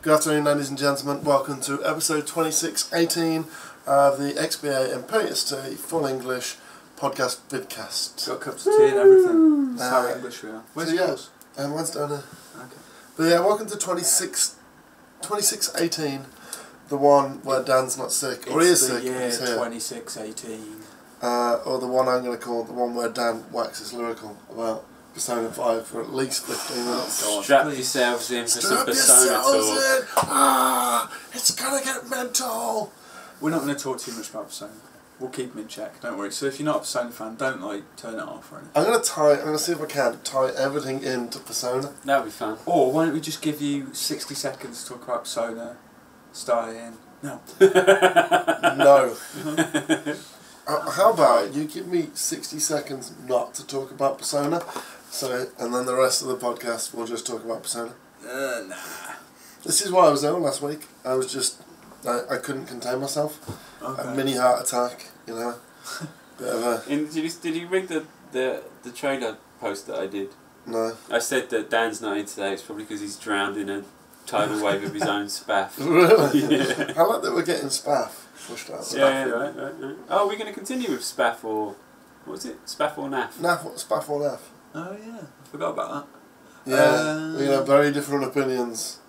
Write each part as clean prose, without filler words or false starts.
Good afternoon, ladies and gentlemen. Welcome to episode 2618 of the XBA and PST Full English podcast Vidcast. Got cups of tea and everything. That's how English we are. Where's yours? Mine's down here. Okay. But yeah, welcome to 2618, the one where Dan's not sick, or he is sick. Yeah, he's here. 2618. Or the one I'm going to call the one where Dan waxes lyrical about Persona 5 for at least 15 minutes. Oh, Strap yourselves in for some Persona talk. It's gonna get mental! We're not going to talk too much about Persona. We'll keep them in check, don't worry. So if you're not a Persona fan, don't turn it off or anything. I'm going to see if I can tie everything into Persona. That'll be fun. Or why don't we just give you 60 seconds to talk about Persona, starting... No. No. How about you give me 60 seconds not to talk about Persona, and then the rest of the podcast we'll just talk about Persona. Nah. This is why I was ill last week. I was just, I couldn't contain myself. Okay. A mini heart attack, you know. Bit of a... Did you read the trailer post that I did? No. I said that Dan's not in today. It's probably because he's drowned in a tidal wave of his own spaff. Really? Yeah. I like that we're getting spaff pushed out. Yeah, right. Oh, we're going to continue with spaff or... What was it? Spaff or naff? Spaff or naff? Oh yeah, I forgot about that. Yeah, we have very different opinions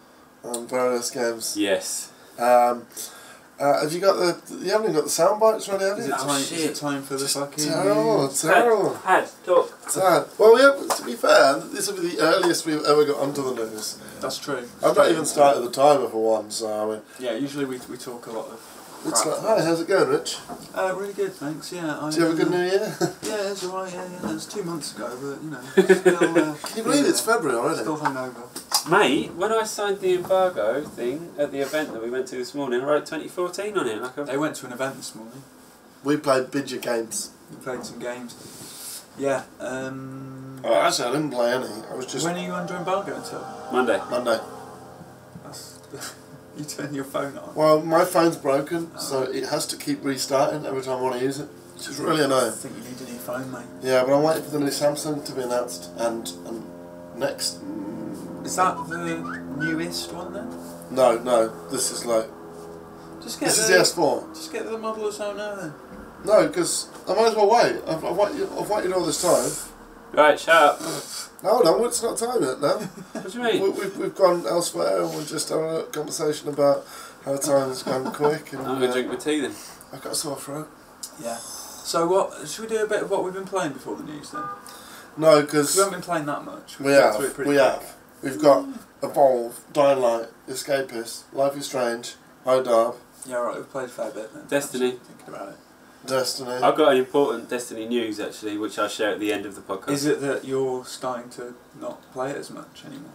on various games. Yes. Have you got you haven't even got the sound bites ready, have you? Is it time for the fucking... Terrible. Had, talk. Sad. Well, yeah, to be fair, this will be the earliest we've ever got onto the news. That's true. I've not even started the timer for one, so I mean... Yeah, usually we talk a lot of... It's like, hi, how's it going, Rich? Really good, thanks, yeah. Do you have a good New Year? Yeah, it's alright, yeah. It's 2 months ago, but, you know, still... Can you believe it's February already? Still hungover. Mate, when I signed the embargo thing at the event that we went to this morning, I wrote 2014 on it. They went to an event this morning. We played Bidger games. We played some games. Yeah, Oh, actually, I didn't play any. I was just... When are you under embargo until? Monday. That's... You turn your phone on? Well, my phone's broken, so it has to keep restarting every time I want to use it, which is really annoying. I think you need a new phone, mate. Yeah, but I'm waiting for the new Samsung to be announced, and next... Is that the newest one then? No, this is like... Just get This is the S4. Just get the model that's out now then. No, because I might as well wait. I've waited all this time. Right, shut up. No, hold on, it's not time yet now. What do you mean? We've gone elsewhere and we're just having a conversation about how time's gone quick. And, I'm going to drink my tea then. I've got a sore throat. Yeah. So what, should we do a bit of what we've been playing before the news then? No, because... We haven't been playing that much. We have. We've got Evolve, Dying Light, Escapist, Life is Strange, High Darb. Yeah, right, we've played a fair bit then. Destiny. Thinking about it. Destiny. I've got an important Destiny news actually, which I'll share at the end of the podcast. Is it that you're starting to not play it as much anymore?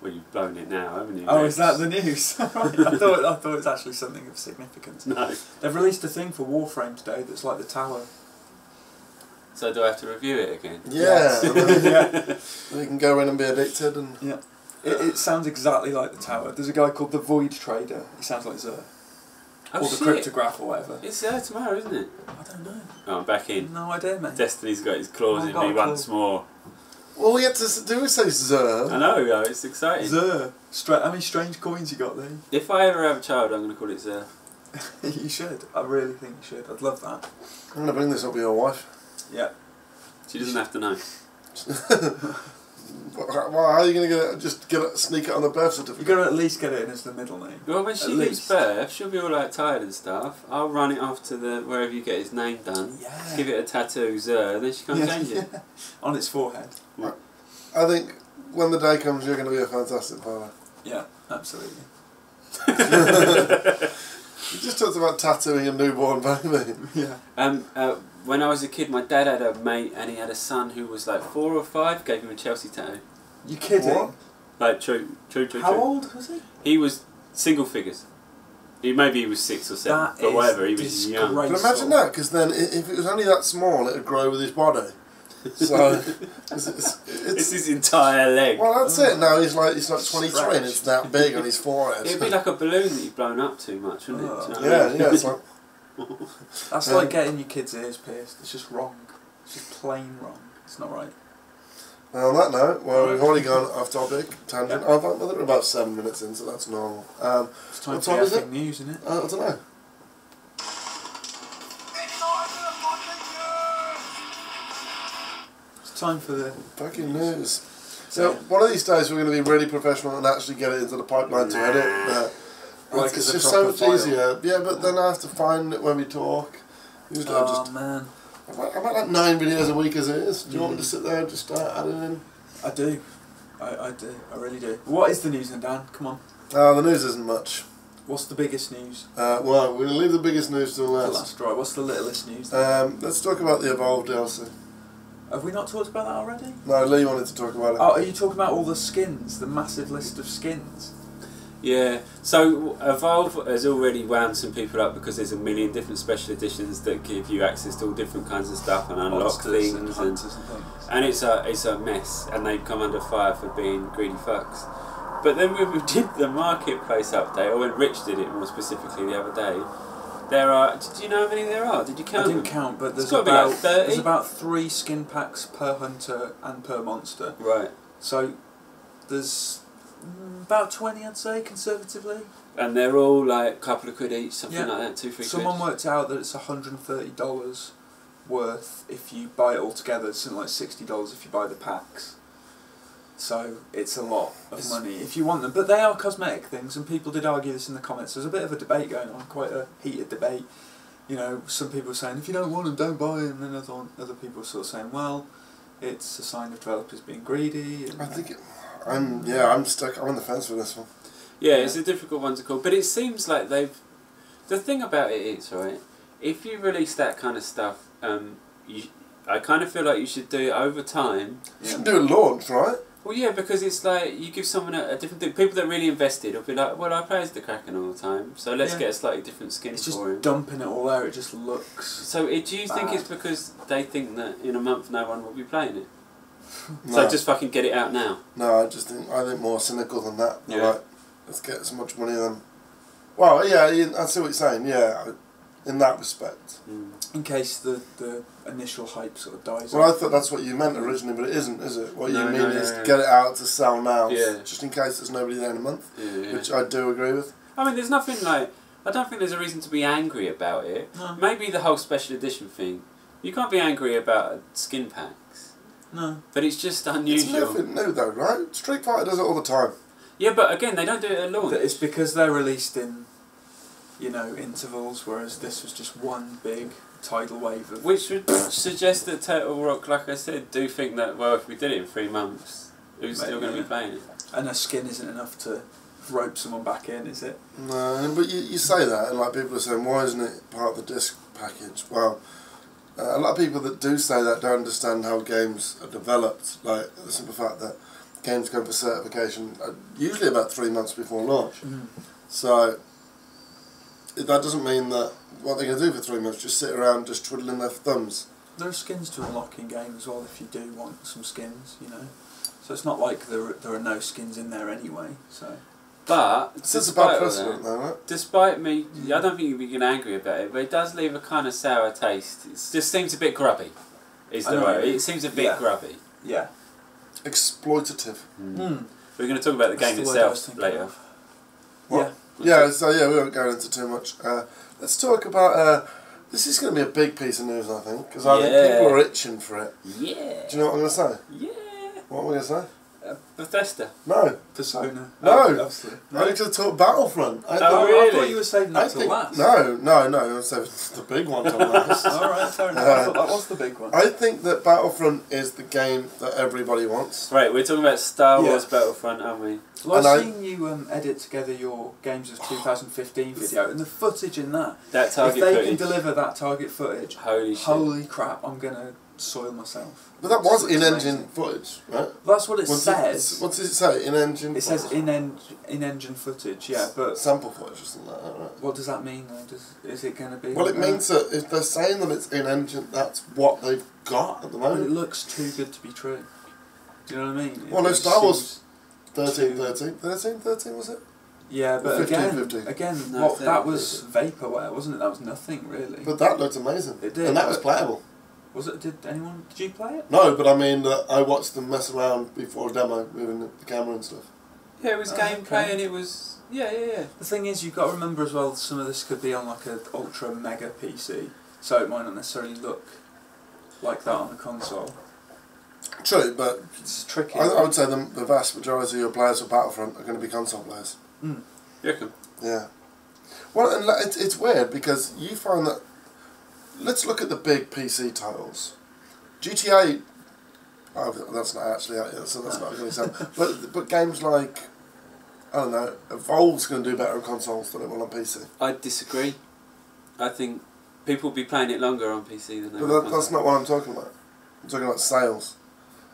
Well, you've blown it now, haven't you? Oh, is that the news? Right. I thought it was actually something of significance. No. They've released a thing for Warframe today that's like the tower. So do I have to review it again? Yeah. Yeah. We can go in and be addicted and... Yeah. It sounds exactly like the tower. There's a guy called the Void Trader. He sounds like Zer. Oh, or the Cryptograph or whatever. It's there tomorrow, isn't it? I don't know. Oh, I'm back in. No idea, mate. Destiny's got his claws in me once more. Well, we had to do we say Zer? I know, though, it's exciting. Zer. How many strange coins you got there? If I ever have a child, I'm going to call it Zer. You should. I really think you should. I'd love that. I'm going to bring this up with your wife. Yeah. She doesn't have to know. Well, how are you going to sneak it on the birth certificate? You've got to at least get it in as the middle name. Well, when she gives birth, she'll be all like tired and stuff. I'll run it off to wherever you get his name done. Yeah. Give it a tattoo, Zer, then she can't change it. On its forehead. Yeah. I think when the day comes, you're going to be a fantastic father. Yeah, absolutely. You just talked about tattooing a newborn baby. Yeah. When I was a kid, my dad had a mate and he had a son who was like 4 or 5, gave him a Chelsea tattoo. You kidding? What? Like, true. How old was he? He was single figures. Maybe he was 6 or 7, That but is whatever, he was young. But imagine that, because then if it was only that small, it would grow with his body. So it's his entire leg. Well, that's it. Now he's like 23 and it's that big on his forehead. It'd be like a balloon that you've blown up too much, wouldn't it? Do you know what I mean? Yeah, it's like... That's like getting your kids' ears pierced. It's just wrong. It's just plain wrong. It's not right. And on that note, well, we've already gone off topic, tangent. I think we're about 7 minutes in, so that's normal. It's time what for time is it? news, isn't it? I don't know. It's time for the fucking news. So one of these days we're going to be really professional and actually get it into the pipeline to edit. But it's just so much easier. Yeah, but then I have to find it when we talk. Usually man. I'm at like 9 videos a week as it is. Do you want me to sit there and just start adding in? I do. I do. I really do. What is the news then, Dan? Come on. The news isn't much. What's the biggest news? Well, we'll leave the biggest news till last. Right. What's the littlest news then? Let's talk about the Evolve DLC. Have we not talked about that already? No, Lee wanted to talk about it. Oh, are you talking about all the skins? The massive list of skins? Yeah, so Evolve has already wound some people up because there's a million different special editions that give you access to all different kinds of stuff and unlock things, and it's a mess, and they come under fire for being greedy fucks. But then when we did the marketplace update, or when Rich did it more specifically the other day, there are. Did you know how many there are? Did you count? I didn't them? count, but there's there's about 3 skin packs per hunter and per monster. Right. So there's about 20, I'd say, conservatively. And they're all like a couple of quid each, something Yeah. like that, 2-3 quid. Someone worked out that it's $130 worth if you buy it all together. It's something like $60 if you buy the packs. So it's a lot of money if you want them. But they are cosmetic things, and people did argue this in the comments. There's a bit of a debate going on, quite a heated debate. You know, some people are saying, if you don't want them, don't buy them. And then other people are sort of saying, well, it's a sign of developers being greedy. And I think I'm stuck. I'm on the fence with this one. Yeah, it's a difficult one to call, but it seems like they've. The thing about it is, right, if you release that kind of stuff, I kind of feel like you should do it over time. You shouldn't do a launch, right? Well, yeah, because it's like you give someone a different thing. People that are really invested will be like, well, I play as the Kraken all the time, so let's get a slightly different skin it's for him. just dumping it all there, it just looks So do you think it's because they think that in a month no one will be playing it? No. So just fucking get it out now? No, I think more cynical than that. Yeah. Like, let's get as much money then. Well, yeah, I see what you're saying, yeah, in that respect. in case the initial hype sort of dies Well, I off. thought that's what you meant originally, but it isn't, is it? What No, you mean no, is no. get it out to sell now, Yeah. just in case there's nobody there in a month, Yeah. which I do agree with. I mean, there's nothing like... I don't think there's a reason to be angry about it. No. Maybe the whole special edition thing. You can't be angry about skin packs. No. But it's just It's unusual. nothing new though, right? Street Fighter does it all the time. Yeah, but again, they don't do it at launch. It's because they're released in, intervals, whereas this was just one big tidal wave of... Which would suggest that Turtle Rock, like I said, do think that, well, if we did it in 3 months, who's still going to be playing it? And a skin isn't enough to rope someone back in, is it? No, but you say that, and like people are saying, why isn't it part of the disc package? Well, a lot of people that do say that don't understand how games are developed. Like the simple fact that games go for certification usually about 3 months before launch. So that doesn't mean that what they're going to do for 3 months just sit around just twiddling their thumbs. There are skins to unlock in game as well if you do want some skins, So it's not like there are no skins in there anyway. So. But It's about precedent though, right? despite me, I don't think you'd be getting angry about it, but it does leave a kind of sour taste. It just seems a bit grubby. Is the right? It seems a bit grubby. Yeah. Exploitative. We're going to talk about the game itself later. What? Yeah, we won't go into too much. Let's talk about... this is going to be a big piece of news, I think, because I think people are itching for it. Yeah. Do you know what I'm going to say? Yeah. What am I going to say? Bethesda. No. Persona. No. Obviously. I need to talk Battlefront. really? I thought you were saving that till last. No, I'm saving the big one till last. Alright, fair enough. I thought that was the big one. I think that Battlefront is the game that everybody wants. Right, we're talking about Star Wars Battlefront, aren't we? Well, I've seen you edit together your Games of 2015 video, and the footage in that. That target if they footage. can deliver that target footage, Holy shit. holy crap, I'm going to soil myself. But that was It's in-engine amazing. footage, right? That's what it says. What does it say? In-engine It says footage? in-engine footage, yeah, but Sample footage or something like that, right? what does that mean though? Is it going to be... Well, like it means that if they're saying that it's in-engine, that's what they've got at the But it moment. looks too good to be true. Do you know what I mean? Well, no, It Star Wars seems 13 was it? Yeah, but 15. again, No, that was vaporware, wasn't it? That was nothing really. But that looked amazing. It did, And that was but- playable. Was it? Did you play it? No, but I mean, I watched them mess around before a demo, moving the camera and stuff. Yeah, it was gameplay and it was... Yeah. The thing is, you've got to remember as well, some of this could be on like an ultra mega PC, so it might not necessarily look like that on a console. True, but it's tricky. I would say the vast majority of your players for Battlefront are going to be console players. Mm. You reckon? Yeah. Well, and it's weird because you find that... Let's look at the big PC titles. GTA... Oh, that's not actually out yet, so that's not going to sound... But games like... I don't know, Evolve's going to do better on consoles than it will on PC. I disagree. I think people will be playing it longer on PC than they will But on that's console. not what I'm talking about. I'm talking about sales.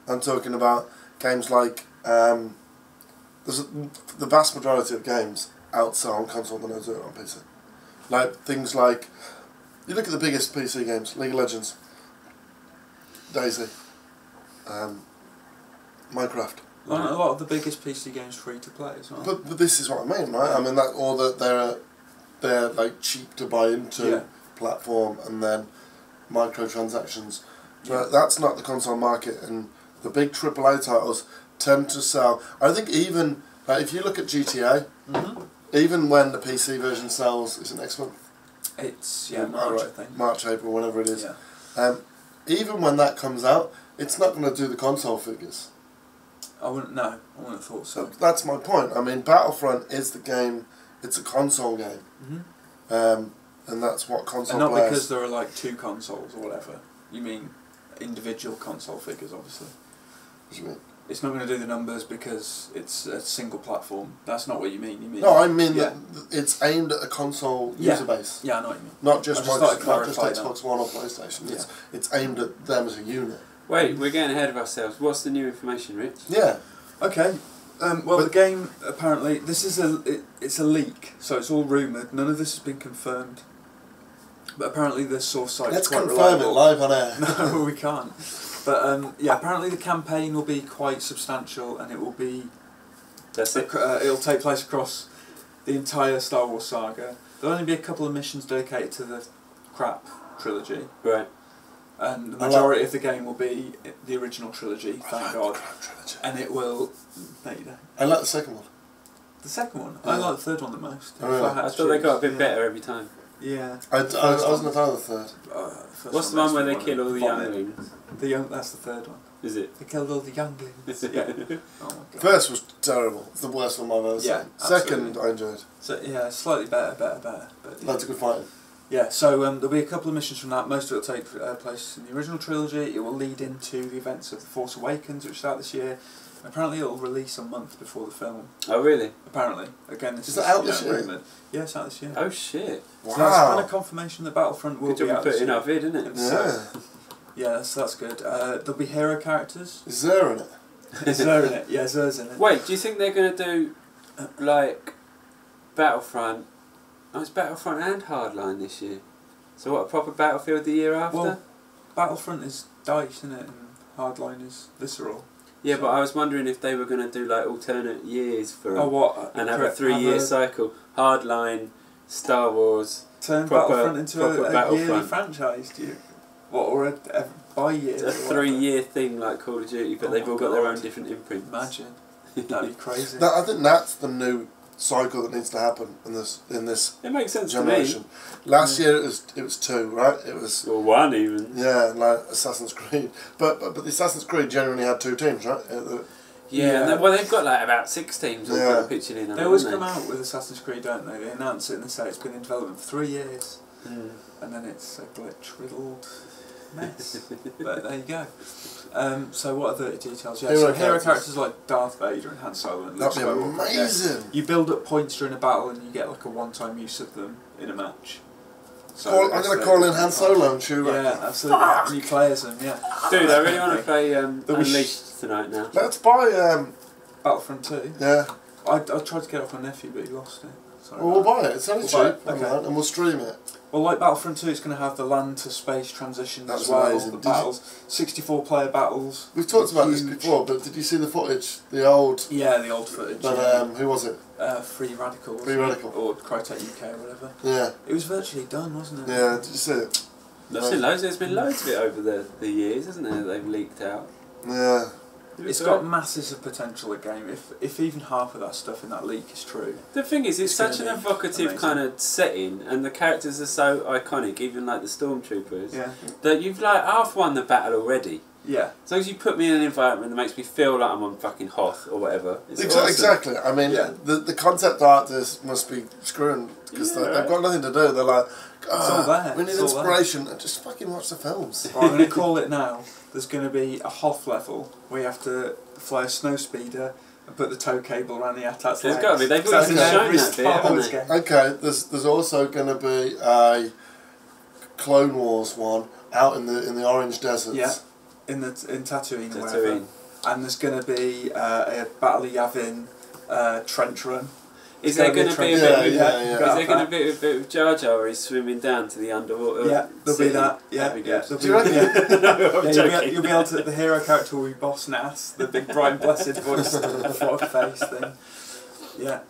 I'm talking about games like... there's the vast majority of games outsell on console than they do on PC. Like, things like... You look at the biggest PC games, League of Legends, DayZ, Minecraft. Aren't a lot of the biggest PC games free to play as well? But this is what I mean, right? I mean, that, or that they're like cheap to buy into platform and then microtransactions. But that's not the console market, and the big AAA titles tend to sell. I think even, like, if you look at GTA, even when the PC version sells, is it next month? It's, March, I think. March, April, whatever it is. Yeah. Even when that comes out, it's not going to do the console figures. I wouldn't have thought so. That's my point. I mean, Battlefront is the game, it's a console game. And that's what console and not players... because there are like 2 consoles or whatever. You mean individual console figures, obviously. What do you mean? It's not going to do the numbers because it's a single platform. That's not what you mean. You mean... No, I mean that it's aimed at a console user base. Yeah, I know what you mean. Not just Xbox Xbox One or PlayStation. Yeah. It's aimed at them as a unit. Wait, we're getting ahead of ourselves. What's the new information, Rich? Yeah. Okay. Well, the game, apparently, this is it's a leak, so it's all rumoured. None of this has been confirmed. But apparently the source site is quite reliable. Let's confirm it live on air. No, we can't. But apparently the campaign will be quite substantial, and it will be... That's it? It'll take place across the entire Star Wars saga. There'll only be a couple of missions dedicated to the crap trilogy. Right. And the majority of the game will be the original trilogy, thank God. The crap trilogy. And it will... No, you don't. I like the second one. The second one? Yeah. I like the third one the most. Oh, really? I thought they got a bit better every time. Yeah. I wasn't a fan of the third. What's the one where they kill all the younglings? That's the third one. Is it? They killed all the younglings. Yeah. Oh my God. First was terrible. It's the worst one I've ever seen. Second, absolutely. I enjoyed. So yeah, slightly better. But Lots of good fighting. yeah, so there'll be a couple of missions from that. Most of it will take place in the original trilogy. It will lead into the events of The Force Awakens, which start this year. Apparently, it'll release a month before the film. Oh, really? Apparently, again, this is it out this year? Rumoured. Yeah, it's out this year. Oh, shit. Wow. So that's kind of confirmation that Battlefront will Good be job out you this put in year. our vid, isn't it? Yeah. Yeah, that's good. There'll be hero characters. Is there in it? Is there in it? Yeah, Zer's in it. Wait, do you think they're going to do, like, Battlefront? Oh, it's Battlefront and Hardline this year. So what, a proper Battlefield the year after? Well, Battlefront is DICE, isn't it? And Hardline is Visceral. Yeah, so. but I was wondering if they were going to do, like, alternate years for them. Oh, what? And have a 3-year cycle. Hardline, Star Wars... Turn proper, Battlefront into a yearly franchise, do you? What, or a bi-year? It's a 3-year thing like Call of Duty, but they've all got their own different imprints. Imagine. That'd be crazy. I think that's the new cycle that needs to happen in this It makes sense generation. to me. Last year it was 2, right? It was... Or 1 even. Yeah, like Assassin's Creed. But the Assassin's Creed generally had 2 teams, right? Yeah. Well, they've got like about 6 teams all kind of pitching in. They always come out with Assassin's Creed, don't they? They announce it and they say it's been in development for 3 years. And then it's a glitch-riddled mess. But there you go. So what are the details? Yeah, hero characters like Darth Vader and Han Solo and Luke That'd be Skywalker. amazing! You build up points during a battle and you get like a one-time use of them in a match. So I'm going to call in Han Solo and shoot. Yeah, absolutely. And you play as them, yeah. Dude, I really want to play Unleashed tonight now. Let's buy... Battlefront 2? Yeah. I tried to get it off my nephew, but he lost it. Sorry. Well, we'll buy it. It's only cheap, okay. And we'll stream it. Well, like Battlefront 2, it's going to have the land to space transitions That's as well, amazing. the battles, 64-player battles. We've talked about this before, but did you see the footage? The old... Yeah, the old footage. But who was it? Free Radical. Free Radical. Or Crytek UK or whatever. Yeah. It was virtually done, wasn't it? Yeah, did you see it? I've seen loads. There's been loads of it over the years, hasn't there? They've leaked out. Yeah. It's got masses of potential, a game. If even half of that stuff in that leak is true. The thing is, it's such an evocative amazing kind of setting, and the characters are so iconic, even like the stormtroopers. Yeah. That you've like half won the battle already. Yeah. As long as you put me in an environment that makes me feel like I'm on fucking Hoth or whatever. It's awesome. Exactly. I mean, the concept artists must be screwing because they've got nothing to do. They're like, it's all there. we need inspiration. Just fucking watch the films. Right, I'm going to call it now. There's going to be a Hoth level where you have to fly a snow speeder and put the tow cable around the AT-AT's There's legs. got to be. They've already shown that bit, haven't they? Okay, there's also going to be a Clone Wars one out in the orange deserts. Yeah, in Tatooine or wherever. And there's going to be a Battle of Yavin trench run. Is there going to be a bit? Is there going to be a bit of Jar Jar where he's swimming down to the underwater? Yeah, there'll be that. Yeah, that'd be good. Do you reckon? No, you'll be able to. The hero character will be Boss Nass, the big bright blessed voice, frog face thing. Yeah.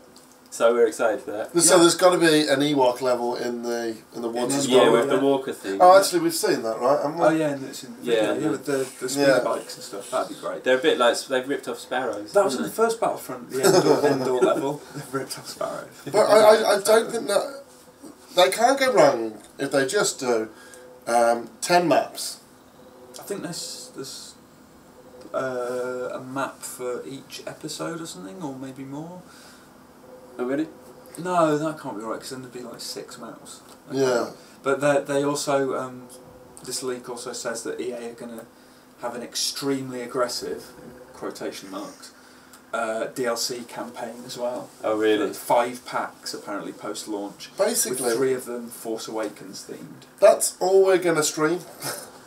So we're excited for that. So there's got to be an Ewok level in the woods as well. Yeah, with the walker thing. Oh, actually, we've seen that, right? Haven't we? Oh yeah, and it's in the video, with the speeder bikes and stuff. That'd be great. They're a bit like they've ripped off sparrows. That was in the first Battlefront, the Endor level. They've ripped off sparrows. But I don't think that they can't go wrong if they just do 10 maps. I think there's a map for each episode or something, or maybe more. Oh really? No, that can't be right, because then there'd be like 6 maps. Yeah. But they also, this leak also says that EA are going to have an extremely aggressive, in quotation marks, DLC campaign as well. Oh really? Like 5 packs apparently post-launch. Basically. With 3 of them Force Awakens themed. That's all we're going to stream.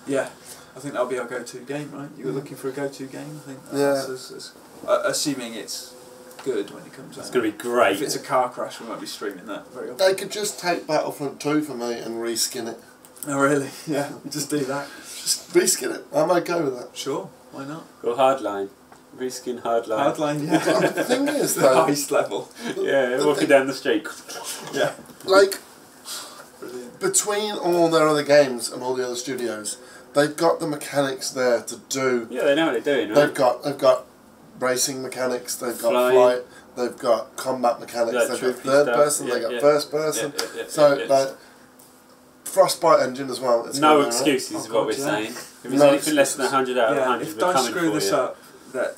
Yeah. I think that'll be our go-to game, right? You were looking for a go-to game, I think. Yeah. Assuming it's good when it comes out. It's going to be great. If it's a car crash, we won't be streaming that very often. They could just take Battlefront 2 for me and reskin it. Oh really? Yeah, just do that. Just reskin it. I might go with that. Sure, why not? Or Hardline. Reskin Hardline. Hardline, yeah. The thing is, the though... heist level. Yeah, walking down the street. Yeah. Like, brilliant. Between all their other games and all the other studios, they've got the mechanics there to do... Yeah, they know what they're doing, right? They've got racing mechanics, they've got flight, they've got combat mechanics, they've got third person, they've got first person. Like, Frostbite engine as well. No excuses is what we're saying. If it's anything less than 100 out of 100, if we're don't coming screw for this you. up, that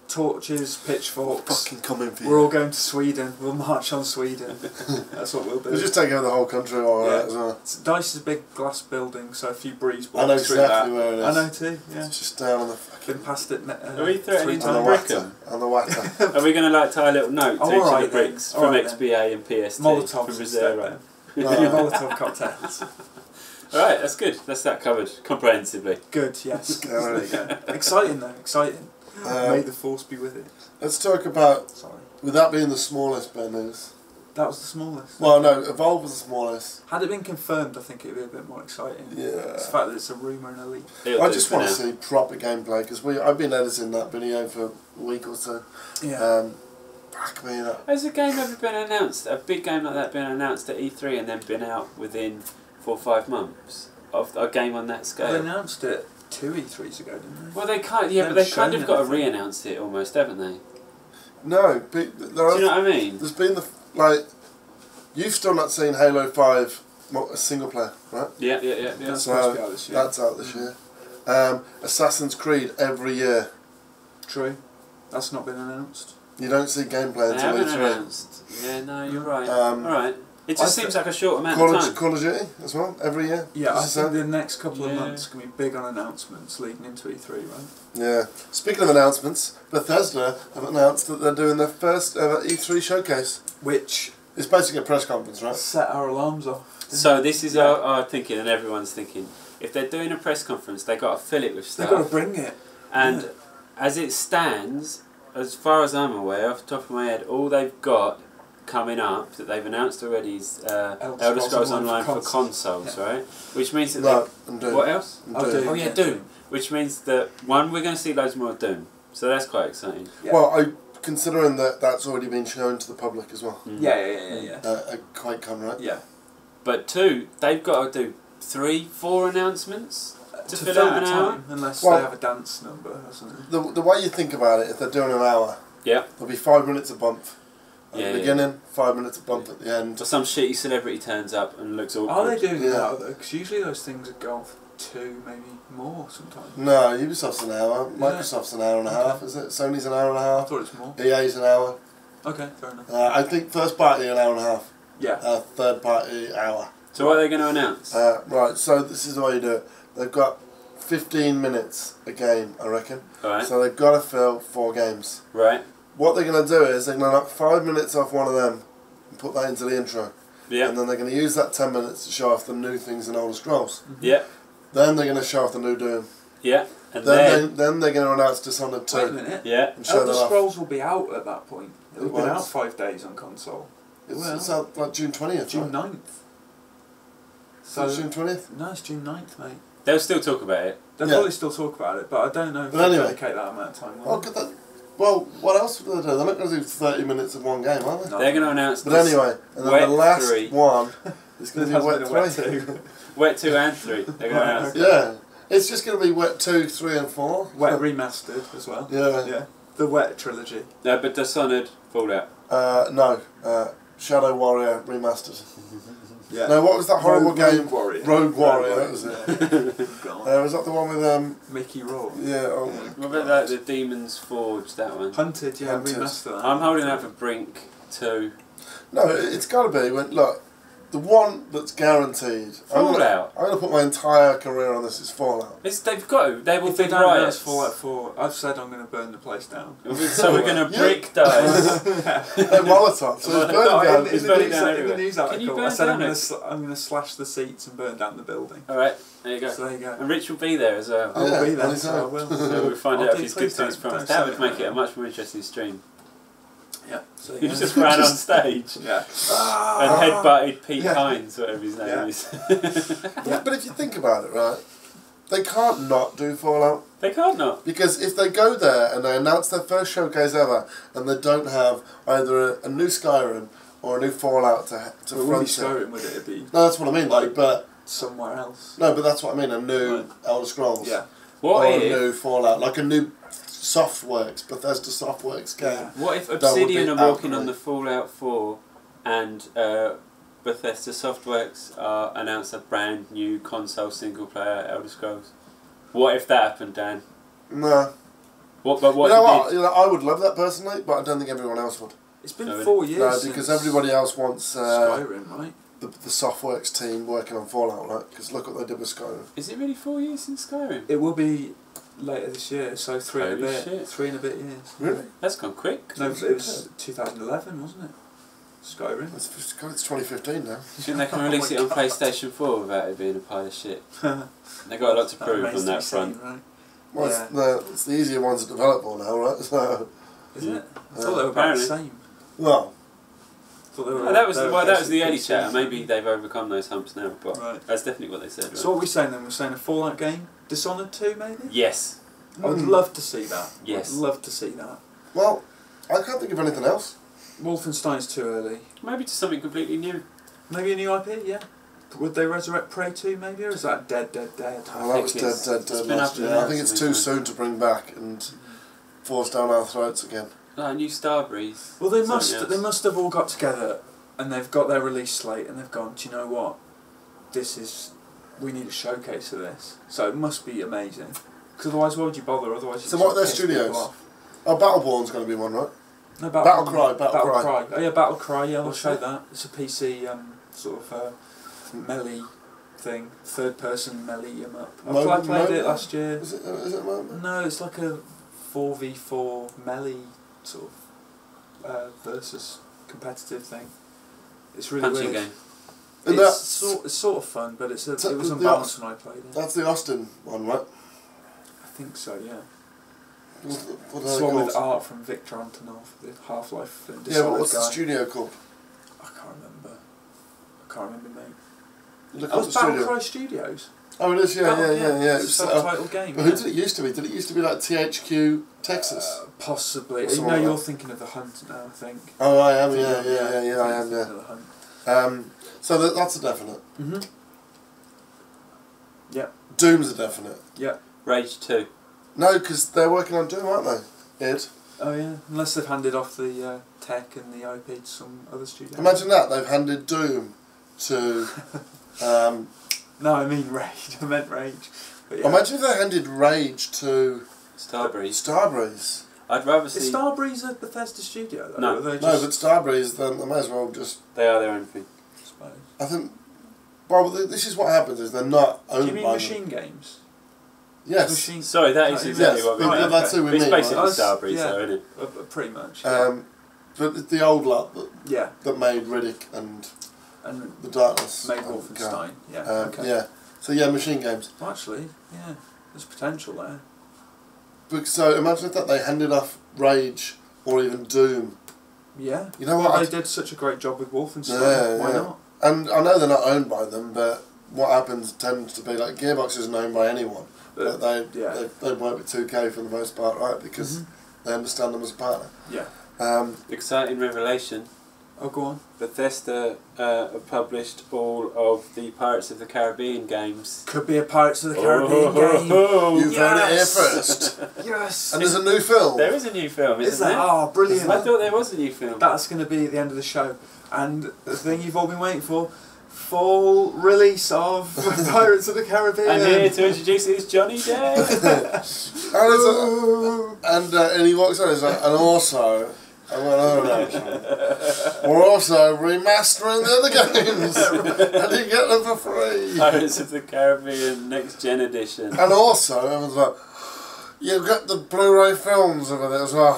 torches, pitchforks, fucking coming for you. we're all going to Sweden, we'll march on Sweden. That's what we'll do. We'll just take over the whole country alright as well. DICE is a big glass building, so a few breeze I know blocks through exactly that. where it is. I know too, yeah. It's just down on the fucking... Been past it Are we threatening to on the brick water. them? On the water. Are we going to like tie a little note to each of the bricks from XBA and PST Molotovs from instead Reserve? Molotov cocktails. Alright, that's good. That's that covered comprehensively. Good, yes. There you go. Exciting though, exciting. May the force be with it. Let's talk about... Sorry. With that being the smallest, Ben, is... That was the smallest. Well, no, Evolve was the smallest. Had it been confirmed, I think it would be a bit more exciting. Yeah. It's the fact that it's a rumour and a leak. I just want to see proper gameplay, because I've been editing that video for a week or so. Yeah. Fuck me, that... Has a game ever been announced, a big game like that been announced at E3 and then been out within 4 or 5 months of a game on that scale? They announced it 2 E3s ago, didn't they? Well, they can't. Yeah, but they kind of got to re-announce it almost, haven't they? No, but Do you know what I mean? There's been you've still not seen Halo 5 single player, right? Yeah. That's So supposed to be out this year. that's out this year. Assassin's Creed every year. True. That's not been announced. You don't see gameplay They until haven't E3. announced. Yeah, no, you're right. Um, Alright. It just seems like a short amount Call of time. Call of Duty as well, every year. Yeah, I Is this think it? the next couple of months can be big on announcements leading into E3, right? Yeah. Speaking of announcements, Bethesda have announced that they're doing their first ever E3 showcase. Which It's basically a press conference, right? set our alarms off. So this is our thinking, and everyone's thinking, if they're doing a press conference, they've got to fill it with They've stuff. got to bring it. And as it stands, as far as I'm aware, off the top of my head, all they've got coming up that they've announced already is Elder Scrolls Online for consoles, right? Which means that and Doom. what else? And Oh, Doom. Doom. Oh yeah, Doom. Which means that one, we're going to see loads more of Doom, so that's quite exciting. Yeah. Well, considering that that's already been shown to the public as well. Mm. Yeah. Quite come right. Yeah. But two, they've got to do 3, 4 announcements to fill fill out an hour. time, unless Well, they have a dance number or something. The way you think about it, if they're doing an hour, Yeah. there'll be 5 minutes a bump at Yeah, the beginning, 5 minutes a bump at the end. Or some shitty celebrity turns up and looks awkward. Are they doing Yeah. it now though? Because usually those things go on for 2, maybe more sometimes. No, Ubisoft's an hour, Yeah. Microsoft's an hour and a half, is it? Sony's an hour and a I half, thought it was more. EA's an hour. Okay, fair enough. I think first party an hour and a half, Yeah. third party hour. So what are they going to announce? Right, so this is the way you do it. They've got 15 minutes a game, I reckon. Alright. So they've got to fill 4 games. Right. What they're going to do is they're going to knock 5 minutes off one of them and put that into the intro. Yeah. And then they're going to use that 10 minutes to show off the new things in Elder Scrolls. Yeah. Then they're going to show off the new Doom. Yeah. And Then they're going to announce Dishonored 2. Wait a minute. Yeah. And show Elder that off. Scrolls will be out at that point. It'll It be out won't. 5 days on console. It's out like June 20th, June right? 9th. So So June 20th? no, it's June 9th, mate. They'll still talk about it. They'll Yeah. probably still talk about it, but I don't know if But they'll anyway. dedicate that amount of time. Oh, good that. Well, what else would they do? They're not going to do 30 minutes of one game, are they? No. They're going to announce But this anyway, and then Wet the last 3. one is going to It be has Wet been 3. a Wet 2. Wet 2 and 3. They're going to announce. Yeah. It's just going to be Wet 2, 3 and 4. Wet remastered as well. Yeah. Yeah. The Wet trilogy. No, but Dishonored, Fallout. No. Shadow Warrior Remastered. Yeah. No, what was that horrible game? Rogue Warrior. Rogue Warrior, that was it. God. Was that the one with, Mickey Rourke. yeah, oh What my about that, the Demon's Forge, that one? Hunted, yeah, Hunted. remaster that. I'm holding out for Brink 2. No, it's got to be. Look, the one that's guaranteed. Fallout. I'm going to put my entire career on this, is Fallout. They've got to. They will If they big don't announce riots. Fallout 4, I've said I'm going to burn the place down. So we're going to Yeah. brick dice. They're Molotov, so it's burning down. It's burning down in the everywhere. news Can you article, burn I said down I'm going to slash the seats and burn down the building. Alright, there you go. So there you go. And Rich will be there as well. I will Yeah, be there, anytime. so I will. So we'll find I'll out do- if he's good please to his don't- promise. don't That say would it make it a like much more interesting stream. Yeah. So He just ran on stage Yeah. and headbutted Pete Yeah. Hines, whatever his name Yeah. is. But if you think about it, right, they can't not do Fallout. They can't not. Because if they go there and they announce their first showcase ever and they don't have either a new Skyrim or a new Fallout to It wouldn't be front it. Skyrim, would it? It'd be No, that's what I mean, like, but somewhere else. no, but that's what I mean, a new Right. Elder Scrolls. Yeah. What or a if? new Fallout, like a new Softworks, Bethesda Softworks game. Yeah. What if would Obsidian be are working on outright. the Fallout 4 and Bethesda Softworks announced a brand new console single player Elder Scrolls? What if that happened, Dan? No. What? But what? You know if it what? did? You know, I would love that personally, but I don't think everyone else would. It's been No, 4 years No, because since everybody else wants Skyrim, right? the Softworks team working on Fallout, right? Because look what they did with Skyrim. Is it really 4 years since Skyrim? It will be later this year, so three and a Holy bit. shit. 3 and a bit years. Really? That's gone quick. No, it was 2011, wasn't it? Skyrim. It's 2015 now. Do you think they can release Oh it my on God. PlayStation 4 without it being a pile of shit? They've got a lot to prove remains on to that be seen, front. right? Well, it's the easier ones to develop for now, right? So, Isn't it? I Yeah. thought they were about the Apparently. same. well, I thought they were, Well, that was they were the basically early PCs. chat. Maybe they've overcome those humps now, but Right. that's definitely what they said. Right? So what are we saying then? We're saying a Fallout game? Dishonored 2 maybe? Yes. I would love to see that. Yes. I'd love to see that. well, I can't think of anything else. Wolfenstein's too early. Maybe to something completely new. Maybe a new IP, yeah. Would they resurrect Prey 2 maybe, or is that dead? Well, that think was it's- dead it's been last up year. and I down think it's something too like soon to bring back and force down our throats again. Oh, new Starbreeze. Well, they Something must else. have all got together and they've got their release slate and they've gone, do you know what? We need a showcase of this. So it must be amazing. Because otherwise, why would you bother? Otherwise, you So just what are their piss people studios? off. Oh, Battleborn's going to be one, right? No, Battlecry. Oh yeah, Battlecry. Yeah, I'll What's show that? that. It's a PC sort of melee thing, third person melee 'em up. I played it last year. Is it a moment? No, it's like a 4v4 melee sort of versus competitive thing. It's really Punching weird. game. And It's that's, sort of fun, but it was the unbalanced when I played it. that's the Austin one, right? I think so, yeah. What It's are the they one with called? art from Victor Antonov, the Half-Life and Yeah, but Dishonored what's the guy. studio called? I can't remember, mate. Look Oh, up it's the studio. Battlecry Studios. Oh, it is, yeah. It's a It's, self-titled game. but who did it used to be? Did it used to be like THQ Texas? Possibly. Or something No, like you're that. thinking of The Hunt now, I think. Oh, I am, I yeah, think I am, of yeah. The Hunt. So that's a definite. Mm-hmm. Yep. Doom's a definite. Yep. Rage 2. No, because they're working on Doom, aren't they? Id. Oh yeah, unless they've handed off the tech and the IP to some other studio. Imagine that, they've handed Doom to... No, I mean Rage. I meant Rage. But yeah. Imagine if they handed Rage to... Starbreeze. I'd rather see... Is Starbreeze a Bethesda studio though? No. Or are they No, just... but Starbreeze, then they may as well just... They are their own thing. I suppose. I think... Well, this is what happens, is they're not owned by Do you mean them. Machine Games? Yes. Machine... Sorry, that is exactly what we but mean. that's who we It's mean, basically right? Starbreeze, Yeah. though, isn't it? Pretty much. Yeah. But the old lot Yeah. that made Riddick and And The Darkness. made and Wolfenstein. Yeah. Okay. Yeah. So yeah, Machine Games. Well, actually, yeah, there's potential there. But, so imagine if that they handed off Rage or even Doom. Yeah. You know Well, what? they did such a great job with Wolfenstein. Yeah, Why yeah. not? And I know they're not owned by them, but what happens tends to be like Gearbox isn't owned by anyone. But they work with 2K for the most part, right? Because they understand them as a partner. Yeah. Exciting revelation. Oh, go on. Bethesda have published all of the Pirates of the Caribbean games. Could be a Pirates of the Caribbean game. You've heard it here first. Yes. And there's a new film. There is a new film, isn't Is there? there? Oh, brilliant. I thought there was a new film. That's going to be at the end of the show. And the thing you've all been waiting for, full release of Pirates of the Caribbean. And here to introduce is Johnny Depp. and he walks on, he's like, and also... we're also remastering the other games, and you get them for free. Pirates of the Caribbean Next Gen Edition. And also, everyone's like, you've got the Blu-ray films over there as well.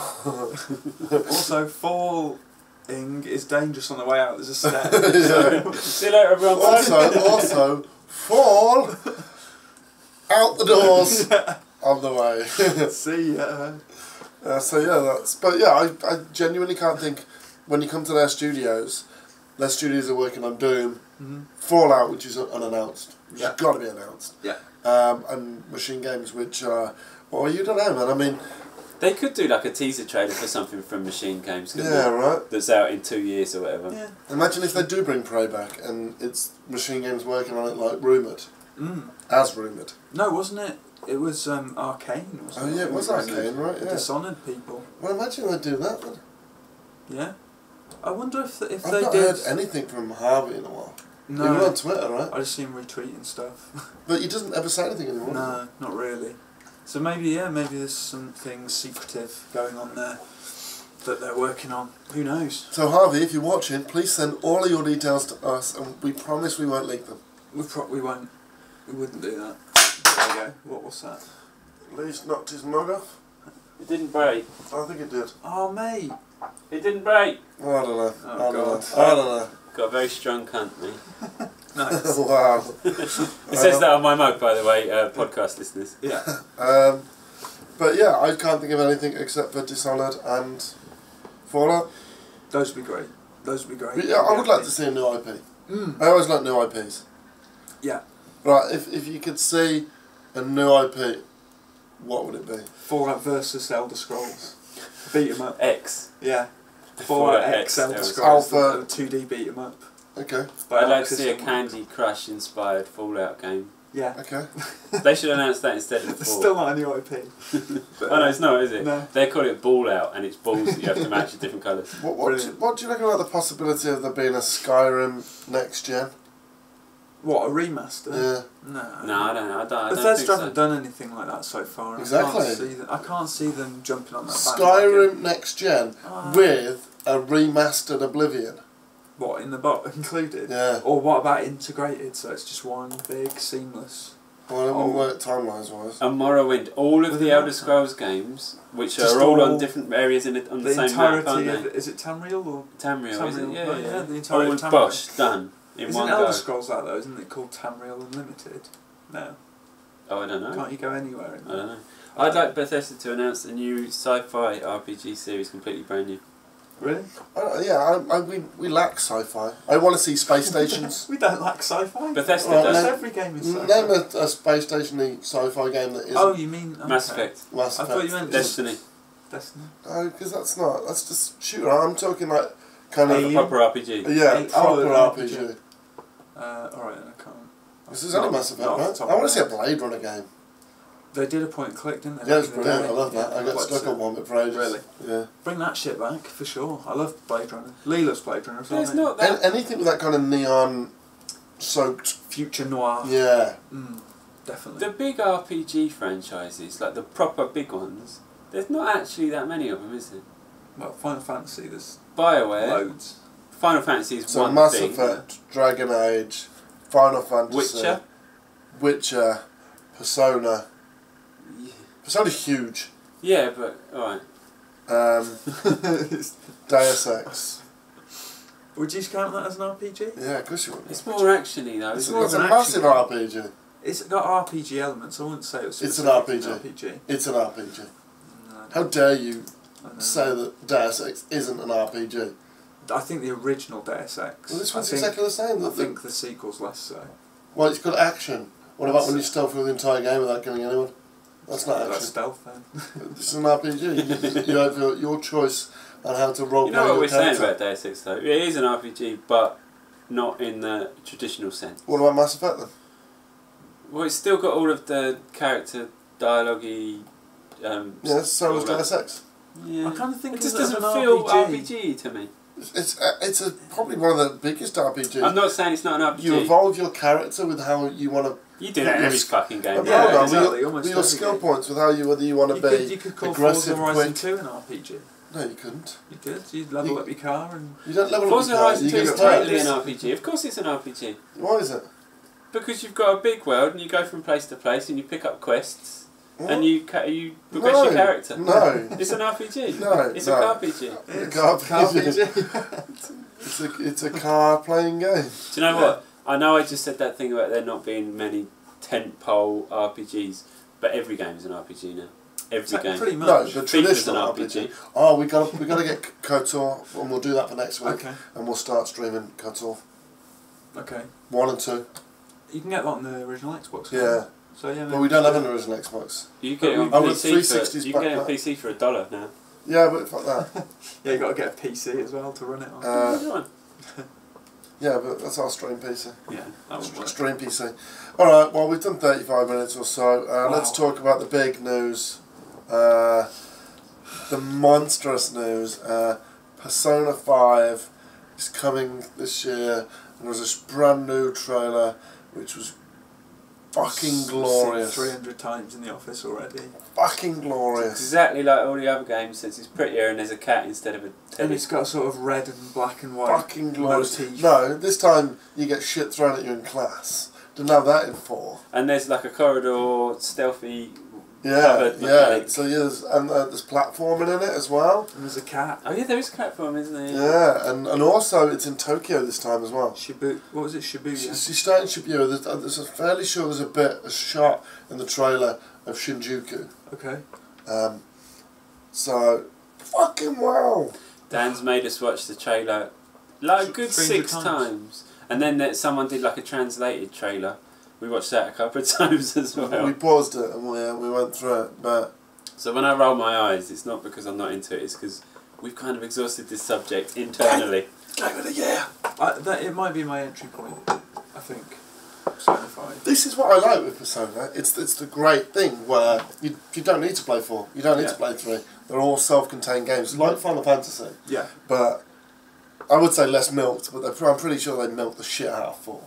Also, falling is dangerous on the way out. There's a step. Yeah. See you later, everyone. Also, fall out the doors on the way. See ya. So yeah, I genuinely can't think, when you come to their studios are working on Doom, Fallout, which is unannounced, which has got to be announced, and Machine Games, which well, you don't know, man. I mean, they could do like a teaser trailer for something from Machine Games. Yeah, right. That's out in 2 years or whatever. Yeah. Imagine if they do bring Prey back and it's Machine Games working on it like rumoured, as rumoured. No, wasn't it? It was Arcane. Wasn't Oh yeah, it was Arcane, right? Yeah. Dishonored people. Well, imagine they do that then. Yeah. I wonder if I've they not did. heard anything from Harvey in a while. No. Even on Twitter, right? I just see him retweeting stuff. But he doesn't ever say anything anymore. No, not really. So maybe there's something secretive going on there that they're working on. Who knows? So Harvey, if you're watching, please send all of your details to us, and we promise we won't leak them. We won't. We wouldn't do that. There you go. What was that? Lee's knocked his mug off. It didn't break. I think it did. Oh, mate. It didn't break. Oh, I don't know. Oh, I don't God. know. I don't know. Got a very strong cunt, me. Nice. Wow. It says that on my mug, by the way, podcast listeners. Yeah. But yeah, I can't think of anything except for Dishonored and Fallout. Those would be great. Those would be great. But yeah, I would like to see a new IP. I always like new IPs. Yeah. Right, if you could see a new IP, what would it be? Fallout versus Elder Scrolls. Beat 'em up. X. Yeah. The Fallout Fallout X Elder Elder Scrolls. Alpha. 2D beat 'em up. Okay. By I'd like to Axis see a and- Candy Crush inspired Fallout game. Yeah. Okay. They should announce that instead of It's 4. still not a new IP. Oh no, it's not, is it? No. They call it Ball Out, and it's balls that you have to match in different colours. What do you reckon about the possibility of there being a Skyrim next gen? What, a remaster? Yeah. No, I don't know. I don't Bethesda think so. haven't done anything like that so far. and Exactly. I can't see them jumping on that Skyrim next gen Ah. with a remastered Oblivion. What, in the box included? Yeah. Or what about integrated, so it's just one big seamless? Well, it wouldn't work timelines wise. And Morrowind, all of With the the Elder map. Scrolls games, which Just are all all- on different areas on the The same map, aren't entirety of they? is it Tamriel or Tamriel, is it? Tamriel, Yeah, right, yeah. yeah, the entirety All of Tamriel. Bosch, done in Isn't one Elder go. Scrolls that though? Isn't it called Tamriel Unlimited? No. Oh, I don't know. Can't you go anywhere in I that? don't know. I'd like Bethesda to announce a new sci-fi RPG series, completely brand new. Really? We lack sci-fi. I want to see space stations. We don't like sci-fi. Bethesda Well, does. no. Every game is sci-fi. Name a space station-y sci-fi game that isn't Oh, you mean Mass okay. Effect, Mass I Effect. thought you meant just Destiny, Destiny. Oh, because that's just shooter. I'm talking like kind of Alien. proper RPG. yeah, Oh, proper an RPG. Alright, then I can't. This is only Mass Effect, right? I want to see a Blade Runner game. They did a point and click, didn't they? Yeah, it was brilliant. I love that. I got stuck on one bit for ages. Really? Yeah. Bring that shit back, for sure. I love Blade Runner. Leela's Blade Runner as well. There's not that... Anything with that kind of neon-soaked... Future noir. Yeah. Definitely. The big RPG franchises, like the proper big ones, there's not actually that many of them, is there? Well, Final Fantasy, there's BioWare. loads. Final Fantasy is so one Mass thing. Effect, Dragon Age, Final Fantasy... Witcher, Persona... Persona's huge. Yeah, but alright. Deus Ex. Would you count that as an RPG? Yeah, of course you would. It's more actiony though. It's more a massive RPG. It's got RPG elements. I wouldn't say it's an RPG. It's an RPG. No. How dare you say that Deus Ex isn't an RPG? I think the original Deus Ex. Well, this one's exactly the same. I think the sequel's less so. Well, it's got action. What about when you stealth through the entire game without killing anyone? That's not action. That's stealth then. This is an RPG. You have your choice on how to roleplay. You know what we're saying character. about Deus Ex though? It is an RPG, but not in the traditional sense. What about Mass Effect then? Well, it's still got all of the character dialogue-y... yeah, so does Deus Ex. Yeah. I kind of think it just of doesn't an feel RPG. RPG to me. It's probably one of the biggest RPGs. I'm not saying it's not an RPG. You evolve your character with how you want to... You do that in every fucking game. Yeah, exactly. With your skill points, with how whether you want to be You could call aggressive, Forza Horizon quick. 2 an RPG. No, you couldn't. You could. You'd level up your car and... You don't level Forza up your car. Horizon 2 You is get totally an perks. RPG. Of course it's an RPG. Why is it? Because you've got a big world and you go from place to place and you pick up quests What? and you progress your character. No. It's an RPG. No, It's no. a RPG. It's a car RPG. It's a car playing game. Do you know what? I know I just said that thing about there not being many tentpole RPGs, but every game is an RPG now. Every game. Pretty much. No, the FIFA's traditional an RPG. Oh, we got to get KOTOR, and we'll do that for next week. Okay. And we'll start streaming KOTOR. Okay. 1 and 2. You can get that on the original Xbox. Yeah. So yeah. But we don't have an original Xbox. You get it on Oh, with PC 360s for, you can get it on back- PC for $1 now. Yeah, but fuck that. Yeah, you got to get a PC as well to run it on. Yeah, but that's our stream PC. Yeah, that would work. Stream PC. Alright, well, we've done 35 minutes or so. Wow. Let's talk about the big news. The monstrous news. Persona 5 is coming this year. And there was this brand new trailer which was fucking glorious. 300 times in the office already. Fucking glorious. Exactly like all the other games, since it's prettier and there's a cat instead of a And teddy. it's got sort of red and black and white. Fucking glorious. motif. No, this time you get shit thrown at you in class. Didn't have that in 4. And there's like a corridor, stealthy. Yeah, Covered yeah. mechanic. So yeah, there's platforming in it as well. And there's a cat. Oh yeah, there is a platform, isn't there? Yeah, and also it's in Tokyo this time as well. What was it? Shibuya? She's starting Shibuya. There's a fairly sure there's a shot in the trailer of Shinjuku. Okay. So, fucking wow. Dan's made us watch the trailer like a good 300 6 times. And then someone did like a translated trailer. We watched that a couple of times as well. We paused it and we went through it, but... So when I roll my eyes, it's not because I'm not into it, it's because we've kind of exhausted this subject internally. Game of the year! It might be my entry point, I think. Persona 5. This is what I like with Persona. It's the great thing where you don't need to play 4, you don't need to play 3. They're all self-contained games, like Final Fantasy. Yeah. But I would say less milked, but I'm pretty sure they milked the shit out of 4.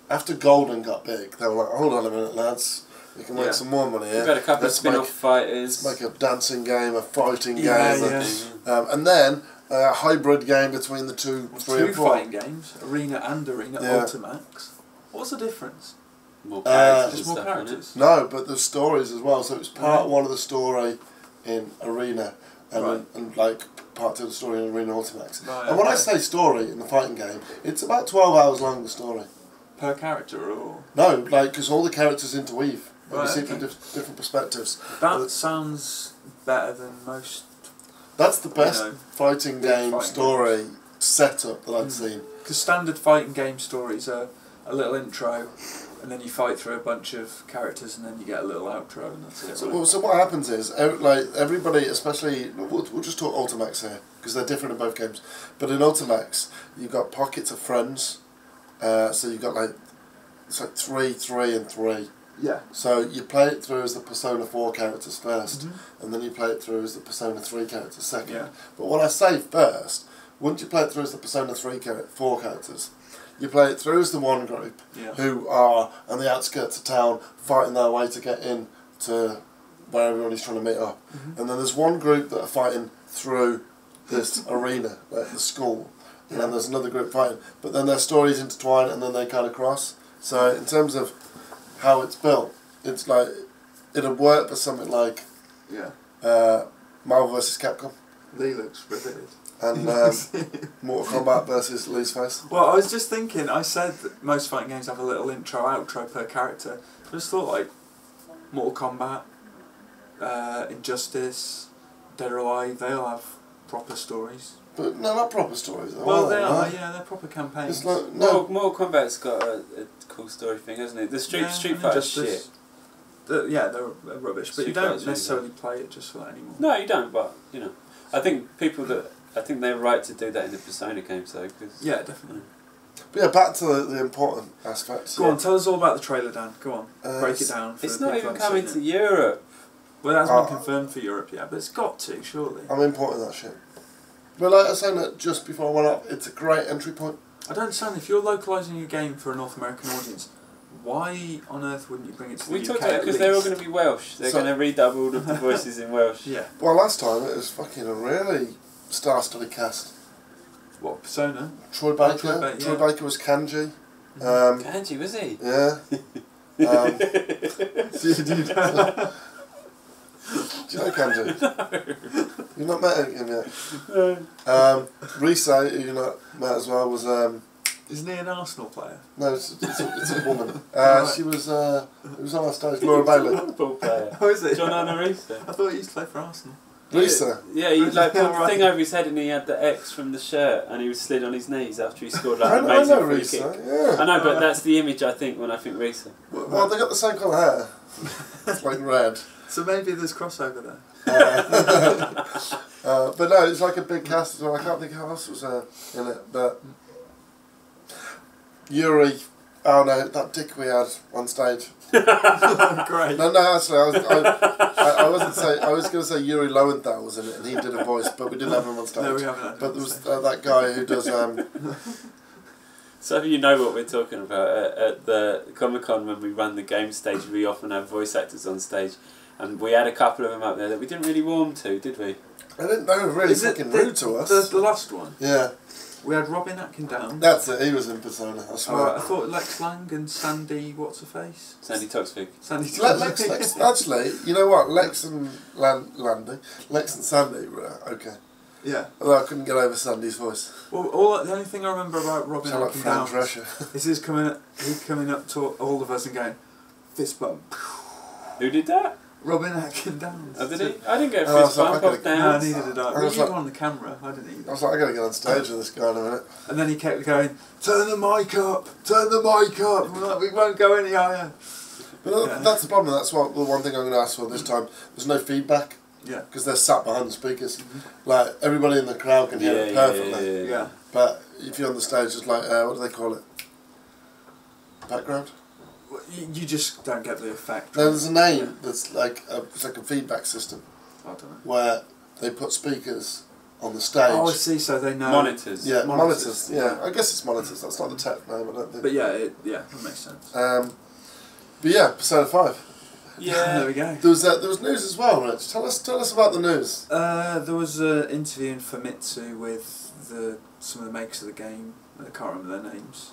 After Golden got big, they were like, hold on a minute, lads. We can make some more money here. We've had a couple of spin-off fighters. Let's make a dancing game, a fighting game. Yeah. And then a hybrid game between the 2, 3 2 and 4. fighting games, Arena and Arena Ultimax. What's the difference? More characters Just and more stuff, characters. No, but there's stories as well. So it was part 1 of the story in Arena and like part 2 of the story in Arena Ultimax. Right, And when I okay. say story in the fighting game, it's about 12 hours long, the story. Per character or? No, like, because all the characters interweave. And Right, you see okay. from different perspectives. That sounds better than most. That's the best fighting big game fighting story setup that I've seen. Because standard fighting game stories are a little intro, and then you fight through a bunch of characters, and then you get a little outro, and that's it. So what happens is, like, everybody, especially, we'll just talk Ultimax here, because they're different in both games. But in Ultimax, you've got pockets of friends. So you've got, like, it's like 3, 3 and 3. Yeah. So you play it through as the Persona 4 characters first, and then you play it through as the Persona 3 characters second. Yeah. But when I say first, once you play it through as the Persona 4 characters, you play it through as the one group who are on the outskirts of town fighting their way to get in to where everybody's trying to meet up. And then there's one group that are fighting through this arena, like the school. And then there's another group fighting. But then their stories intertwine and then they kind of cross. So in terms of how it's built, it's like it'll work for something like Marvel vs. Capcom. Lee looks riveted. And Mortal Kombat versus Lee's-Face. Well, I was just thinking, I said that most fighting games have a little intro, outro per character. I just thought like Mortal Kombat, Injustice, Dead or Alive, they all have proper stories. But no, not proper stories though. Well, they are, yeah, they're proper campaigns. It's like, no. Mortal Kombat's got a cool story thing, hasn't it? The Street Fighter shit. They're rubbish, but you don't necessarily play it just for that anymore. No, you don't, but, you know. I think they're right to do that in the Persona games though. Cause, yeah, definitely. But yeah, back to the important aspects. Go on, tell us all about the trailer, Dan. Go on, break it down. For it's not even coming to Europe. Well, it hasn't been confirmed for Europe yet, but it's got to, surely. I'm importing that shit. But like I was saying that just before I went up, it's a great entry point. I don't understand, if you're localising your game for a North American audience, why on earth wouldn't you bring it to the UK? We talked about it because they're all going to be Welsh. They're going to redouble all of the voices in Welsh. Yeah. Well, last time it was fucking a really star-studded cast. What, Persona? Troy Baker. Troy Baker was Kanji. Kanji, was he? Yeah. Do you know Kanji? No. You've not met him yet? No. Risa, who you've not met as well, was... Isn't he an Arsenal player? No, it's a woman. She was... it was on our stage, Laura Bailey. Football player. Oh, is it? John Anna Risa. I thought he used to play for Arsenal. Risa? Yeah, he like put the thing over his head and he had the X from the shirt and he was slid on his knees after he scored like an amazing free Risa, kick. yeah. I know, but that's the image I think when I think Risa. Well, they got the same colour hair. It's like red. So maybe there's crossover there. But no, it's like a big cast as well. I can't think how else was in it, but Yuri. Oh no, that dick we had on stage. Great. No, actually, I wasn't saying. I was going to say Yuri Lowenthal was in it, and he did a voice, but we didn't have him on stage. No, we haven't. But there was that guy who does. So you know what we're talking about at the Comic-Con when we run the game stage. We often have voice actors on stage, and we had a couple of them up there that we didn't really warm to, did we? I didn't know. Really fucking rude to us. The last one. Yeah. We had Robin Atkindown. That's it, he was in Persona, I swear. I thought Lex Lang and Sandy, what's her face? Sandy Toxvig. Lex, actually, you know what, Lex and Sandy were okay. Yeah. Although I couldn't get over Sandy's voice. Well, the only thing I remember about Robin Atkindown is he coming up to all of us and going, fist bump. Who did that? Robin Atkindown. Oh, did he? I didn't get a fist bump off down. No, neither did I. Well, you were on the camera, I didn't either. I was like, I gotta get on stage with this guy in a minute. And then he kept going, turn the mic up, turn the mic up. We're like, we won't go any higher. But that's the problem, that's what the one thing I'm going to ask for this time. There's no feedback. Yeah. Because they're sat behind the speakers. Like, everybody in the crowd can hear it perfectly. Yeah. But if you're on the stage, it's like, what do they call it? Background? You just don't get the effect. No, there's a name that's like it's like a feedback system. I don't know. Where they put speakers on the stage. Oh, I see, so they know. Monitors. Yeah, monitors. Yeah, I guess it's monitors. That's not the tech name, I don't think. But yeah, that makes sense. But yeah, Persona 5. Yeah. There we go. There was news as well, Rich. Tell us about the news. There was an interview in Famitsu with some of the makers of the game. I can't remember their names.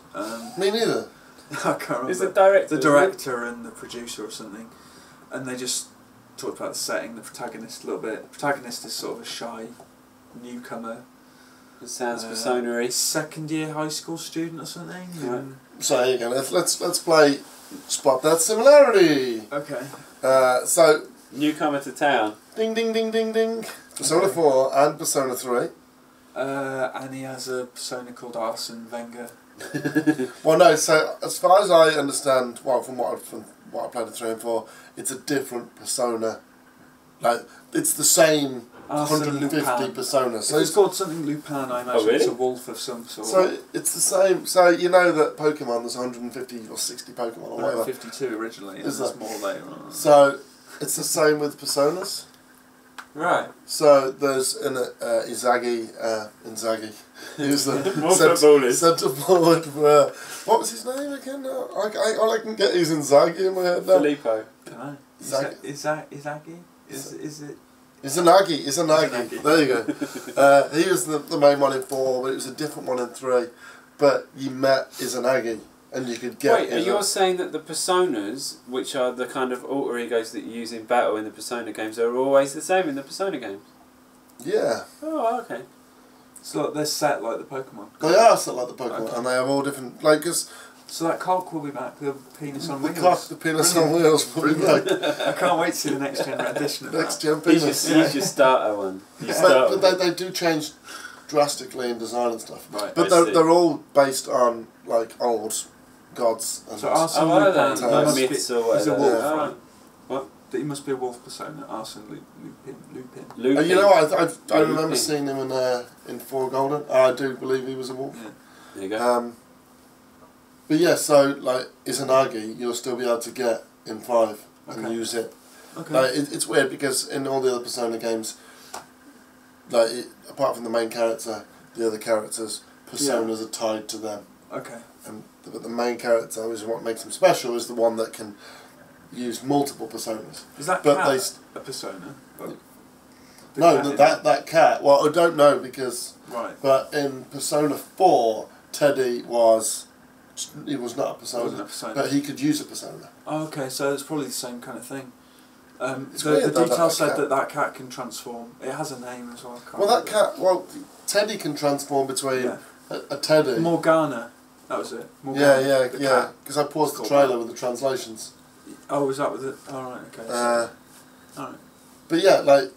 Me neither. I can't remember. Is the director and the producer or something, and they just talked about the setting, the protagonist a little bit. The protagonist is sort of a shy newcomer. It sounds Persona-y. Second year high school student or something. Right. So here you go. Let's play Spot That Similarity. Okay. So newcomer to town. Ding ding ding ding ding. Persona 4 and Persona 3. And he has a persona called Arsene Wenger. Well, no. So as far as I understand, well, from what I played in 3 and 4, it's a different persona Like, it's the same Arsene 150 Lupin. personas. So it's called something Lupin, I imagine it's a wolf of some sort. So it's the same. So you know that Pokemon, there's 150 or 60 Pokemon or whatever. 52 originally, and there's more later on. So it's the same with personas. Right. So there's Inzaghi. Who's the centre forward for... what was his name again? All I can get is Inzaghi in my head now. Filippo. Izaghi? Is it... Izanagi. There you go. He was the main one in 4, but it was a different one in 3. But you met Izanagi, and you could get... Wait, you're saying that the personas, which are the kind of alter egos that you use in battle in the Persona games, are always the same in the Persona games? Yeah. Oh, okay. So they're set like the Pokemon? They are set like the Pokemon, okay. And they have all different... like, cause so that cock will be back, the penis on wheels. The cock, the penis on wheels will be back. I can't wait to see the next gen rendition of that. Next gen penis. He's your starter one. But they do change drastically in design and stuff. Right. But they're all based on, like, old gods. And so Arsene Lupin, myths or whatever. He's a wolf, right? Right? What? He must be a wolf persona, Arsene Lupin. You know what, I remember seeing him in 4 Golden. I do believe he was a wolf. Yeah. There you go. But yeah, so like Izanagi, you'll still be able to get in 5 and use it. Okay. Like, it's weird because in all the other Persona games, like apart from the main character, the other characters' personas are tied to them. Okay. But the main character is what makes him special. Is the one that can use multiple personas. Is that but cat a persona? No, that cat. Well, I don't know because. Right. But in Persona 4, Teddy was. He was not a persona, but he could use a persona. Oh, okay, so it's probably the same kind of thing. The detail said that cat can transform. It has a name as well. Teddy can transform between a Teddy. Morgana, that was it. Morgana, yeah. Because I paused the trailer with the translations. Oh, was that with it? Oh, right, okay. Alright. But yeah, like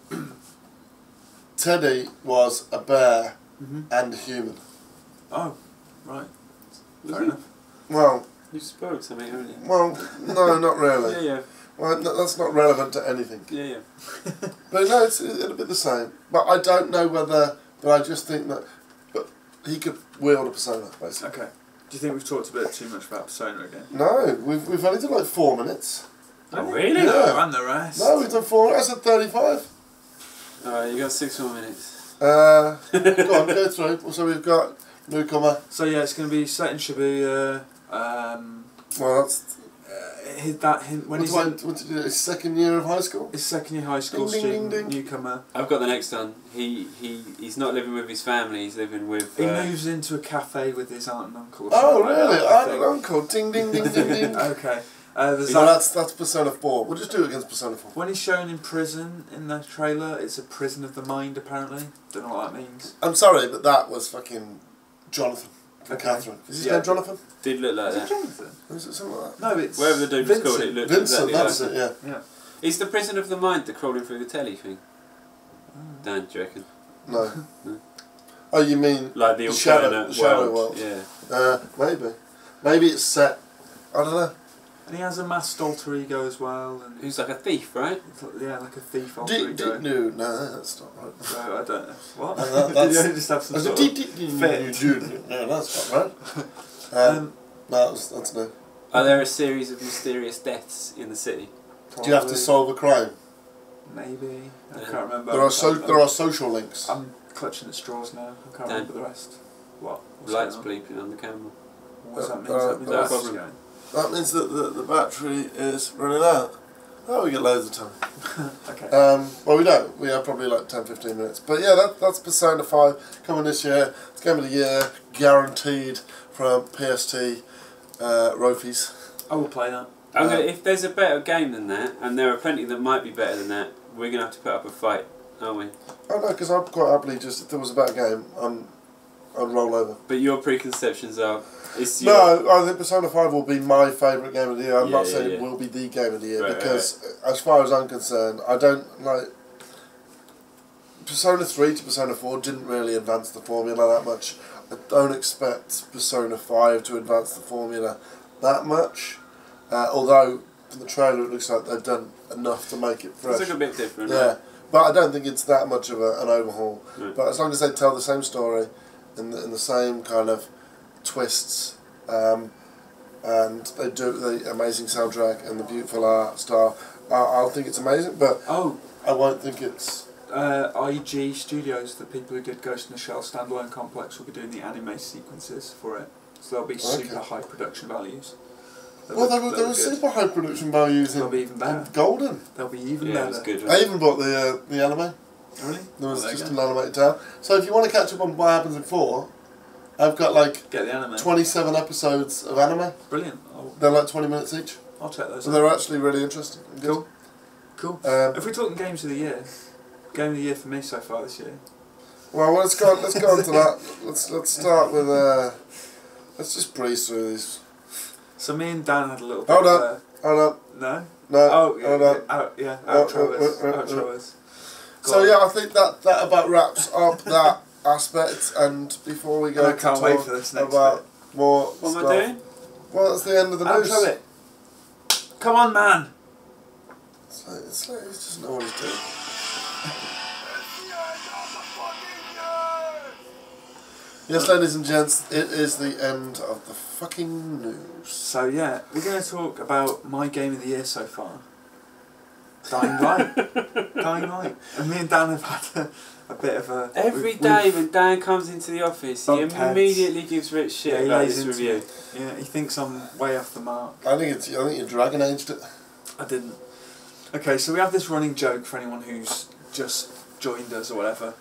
Teddy was a bear and a human. Oh, right. Fair enough. Well, you spoke something earlier. Well, no, not really. Yeah. Well, that's not relevant to anything. Yeah. But no, it'll be the same. But I don't know whether. But I just think that. But he could wield a persona, basically. Okay. Do you think we've talked a bit too much about persona again? No, we've only done like 4 minutes. Oh really? Yeah. And the rest. No, we've done 4. I said 35. Alright, you got 6 more minutes. Go on, go through. So we've got newcomer. So yeah, it's going to be set in Shibuya. Well, that's. His second year of high school? His second year high school student, newcomer. I've got the next one. He's not living with his family, he's living with... He moves into a cafe with his aunt and uncle. Oh really? Aunt and uncle. Ding ding ding ding ding. Okay. That's Persona 4. We'll just do it against Persona 4. When he's shown in prison in the trailer, it's a prison of the mind apparently. Don't know what that means. I'm sorry, but that was fucking Jonathan. Catherine. Is his name Jonathan? Did look like that. Is it Jonathan? Is it something like that? No, it's wherever the dude was called, it looked Vincent, exactly that's like it, yeah. Is the prison of the mind the crawling through the telly thing? Dan, do you reckon? No. Oh, you mean like the shadow world? Yeah. Maybe. Maybe it's set. I don't know. And he has a masked alter ego as well. And who's like a thief, right? Yeah, like a thief alter ego. No, that's not right. No, I don't know. What? Did you just have some sort of fit? No, that's not right. No, that's no. Are there a series of mysterious deaths in the city? Probably. Do you have to solve a crime? Maybe. I can't remember. There are social links. I'm clutching at straws now. I can't remember the rest. What? Lights bleeping on the camera. What does that mean? Does that mean going? That means that the battery is running out. Oh, we get loads of time. Okay. Well, we don't. We have probably like 10-15 minutes. But yeah, that's Persona 5 coming this year. It's Game of the Year, guaranteed from PST Rofies. I will play that. If there's a better game than that, and there are plenty that might be better than that, we're going to have to put up a fight, aren't we? Oh no, because I'd quite happily just, if there was a better game, I'd roll over. But your preconceptions are... No, I think Persona 5 will be my favourite game of the year. I'm not saying it will be the game of the year, because as far as I'm concerned, I don't like... Persona 3 to Persona 4 didn't really advance the formula that much. I don't expect Persona 5 to advance the formula that much. Although from the trailer, it looks like they've done enough to make it fresh. It's like a bit different. Yeah, Right? but I don't think it's that much of an overhaul. Right. But as long as they tell the same story, in the same kind of twists, and they do the amazing soundtrack and the beautiful art style, I'll think it's amazing. But I won't think it's. IG Studios, the people who did Ghost in the Shell standalone complex, will be doing the anime sequences for it. So there'll be super high production values. There were super high production values They'll be even better. Golden. They'll be even It better. was good. I even bought the anime. Really? There was just an animated tale. So if you want to catch up on what happens in 4, I've got get the anime. 27 episodes of anime. Brilliant. They're like 20 minutes each. I'll check those So out. they're actually really interesting. Cool. If we're talking games of the year, game of the year for me so far this year. Well, let's go on to that. Let's start with let's just breeze through these. So me and Dan had a little bit Hold of on. Hold on. No? No. Oh, yeah. Hold on. Outro us. So yeah, I think that about wraps up that aspect. And before we go I can't to wait talk for this next about bit. more What stuff. am I doing? Well, that's the end of the news. Outro it. Come on, man. It's like he's just know what he's doing. Yes, ladies and gents, it is the end of the fucking news. So yeah, we're going to talk about my game of the year so far. Dying Light. Dying Light. And me and Dan have had a bit of a... Every day when Dan comes into the office, he immediately gives Rich shit about this review. Yeah, he thinks I'm way off the mark. I think you Dragon Aged it. I didn't. Okay, so we have this running joke for anyone who's just joined us or whatever,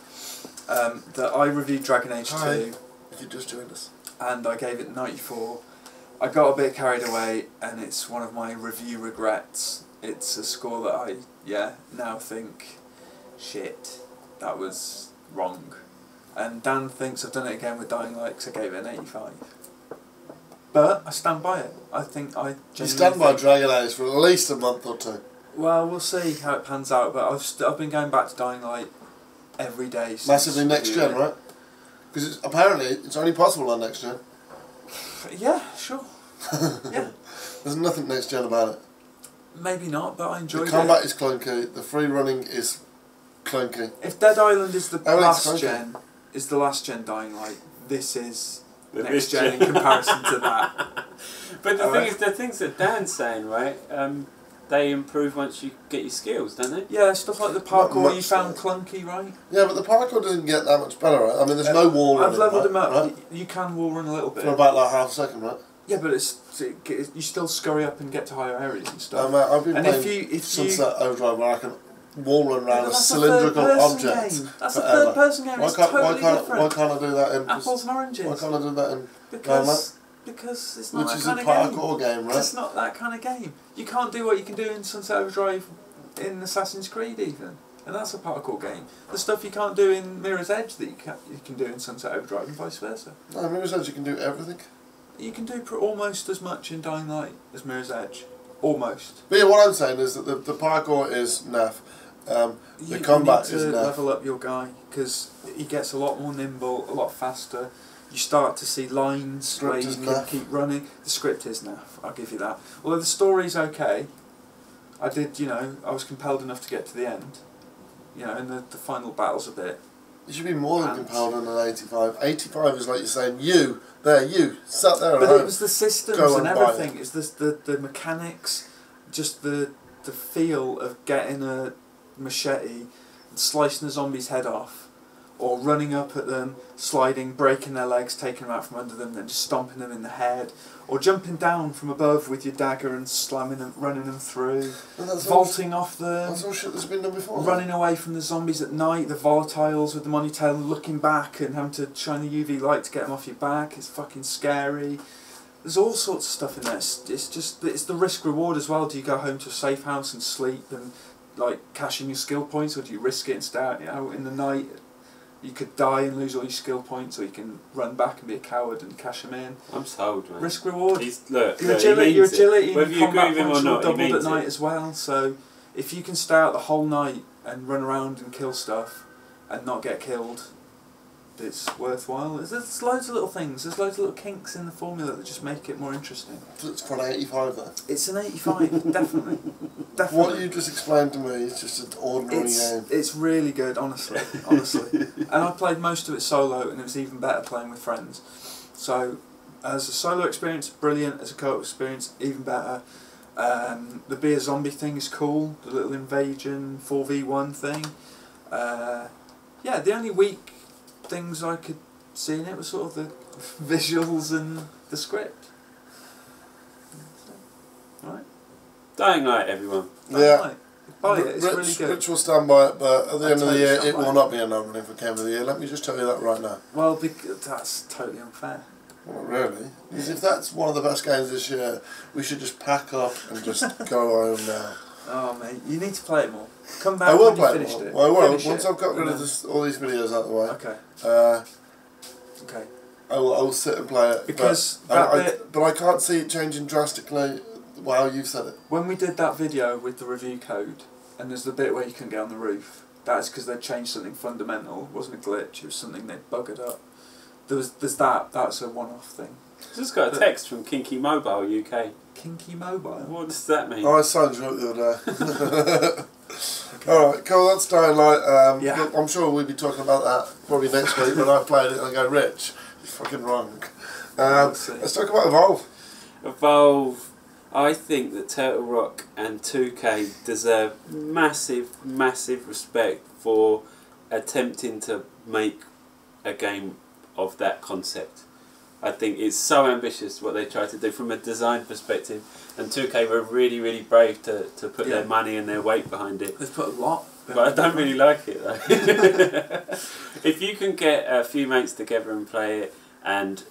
that I reviewed Dragon Age 2. If you just joined us. And I gave it 94. I got a bit carried away, and it's one of my review regrets. It's a score that I, now think, shit, that was wrong. And Dan thinks I've done it again with Dying Light, because I gave it an 85. But I stand by it. I think I genuinely You stand by Dragon Age for at least a month or two. Well, we'll see how it pans out, but I've been going back to Dying Light every day since... Massively next gen, right? Because apparently it's only possible on next gen. Yeah, sure. Yeah. There's nothing next gen about it. Maybe not, but I enjoyed it. The combat is clunky, the free running is clunky. If Dead Island is the Everything's last gen Dying Light, this is next gen in comparison to that. But the thing is, the things that Dan's saying, right, they improve once you get your skills, don't they? Yeah, stuff like the parkour you found clunky, right? Yeah, but the parkour doesn't get that much better, right? I mean, there's no wall running. I've levelled him up. Right? You can wall run a little bit. For about like half a second, right? Yeah, but you still scurry up and get to higher areas and stuff. I've been and playing if Sunset Overdrive where I can wall run around a that's cylindrical object. Game. That's forever. a third-person game. It's totally different. Why can't I do that in... Apples and oranges. Why can't I do that in... Because it's not Which that is kind a of game. parkour game, right? It's not that kind of game. You can't do what you can do in Sunset Overdrive in Assassin's Creed even. And that's a parkour game. The stuff you can't do in Mirror's Edge that you can do in Sunset Overdrive and vice versa. No, Mirror's Edge you can do everything. You can do almost as much in Dying Light as Mirror's Edge. Almost. But yeah, what I'm saying is that the parkour is naff. The combat is naff. You need to level up your guy because he gets a lot more nimble, a lot faster. You start to see lines where you can keep running. The script is naff, I'll give you that. Although the story's okay, I was compelled enough to get to the end. And the final battle's a bit... You should be more than compelled on an 85. 85 is like you're saying, you, sat there at home. But it was the systems and everything. It's the mechanics, just the feel of getting a machete and slicing the zombie's head off, or running up at them, sliding, breaking their legs, taking them out from under them, then just stomping them in the head, or jumping down from above with your dagger and slamming them, running them through, vaulting off them. That's all shit that's been done before. Running away from the zombies at night, the volatiles with them on your tail, looking back and having to shine the UV light to get them off your back. It's fucking scary. There's all sorts of stuff in there. It's the risk reward as well. Do you go home to a safe house and sleep and cash in your skill points, or do you risk it and stay out in the night? You could die and lose all your skill points, or you can run back and be a coward and cash them in. I'm sold, man. Risk reward. Your agility Whether and you combat agree with him or points are not, doubled at night as well. So if you can stay out the whole night and run around and kill stuff and not get killed, it's worthwhile. There's loads of little things. There's loads of little kinks in the formula that just make it more interesting. So it's for an 85 then? It's an 85, definitely. What you just explained to me is just an ordinary game. It's really good, honestly. And I played most of it solo, and it was even better playing with friends. So, as a solo experience, brilliant. As a co-op experience, even better. The be a zombie thing is cool. The little invasion 4v1 thing. Yeah, the only weak things I could see in it were sort of the visuals and the script. Right? Dying Light, everyone. Yeah. Buy it, it's really good. Rich will stand by it, but at the end of the year, it will not be a nominee for Game of the Year. Let me just tell you that right now. Well, that's totally unfair. Well, not really. Because if that's one of the best games this year, we should just pack up and just go home now. Oh, mate, you need to play it more. Come back I will when play you it finished more. it. Well, I will. Finish Once it, I've got rid and of all these videos out of the way. Okay. Okay. I will sit and play it. Because but I can't see it changing drastically. Wow, you've said it. When we did that video with the review code, and there's the bit where you couldn't get on the roof, that's because they changed something fundamental. It wasn't a glitch, it was something they'd buggered up. There's that's a one-off thing. I just got a text from Kinky Mobile UK. Kinky Mobile? What does that mean? Oh, I signed you up the other day. Alright, cool, that's Dying Light. Yeah. Look, I'm sure we'll be talking about that probably next week when I've played it and I go, Rich, you're fucking wrong. Let's talk about Evolve. Evolve. I think that Turtle Rock and 2K deserve massive, massive respect for attempting to make a game of that concept. I think it's so ambitious what they tried to do from a design perspective, and 2K were really, really brave to put their money and their weight behind it. They've put a lot. But I don't really like it though. If you can get a few mates together and play it, and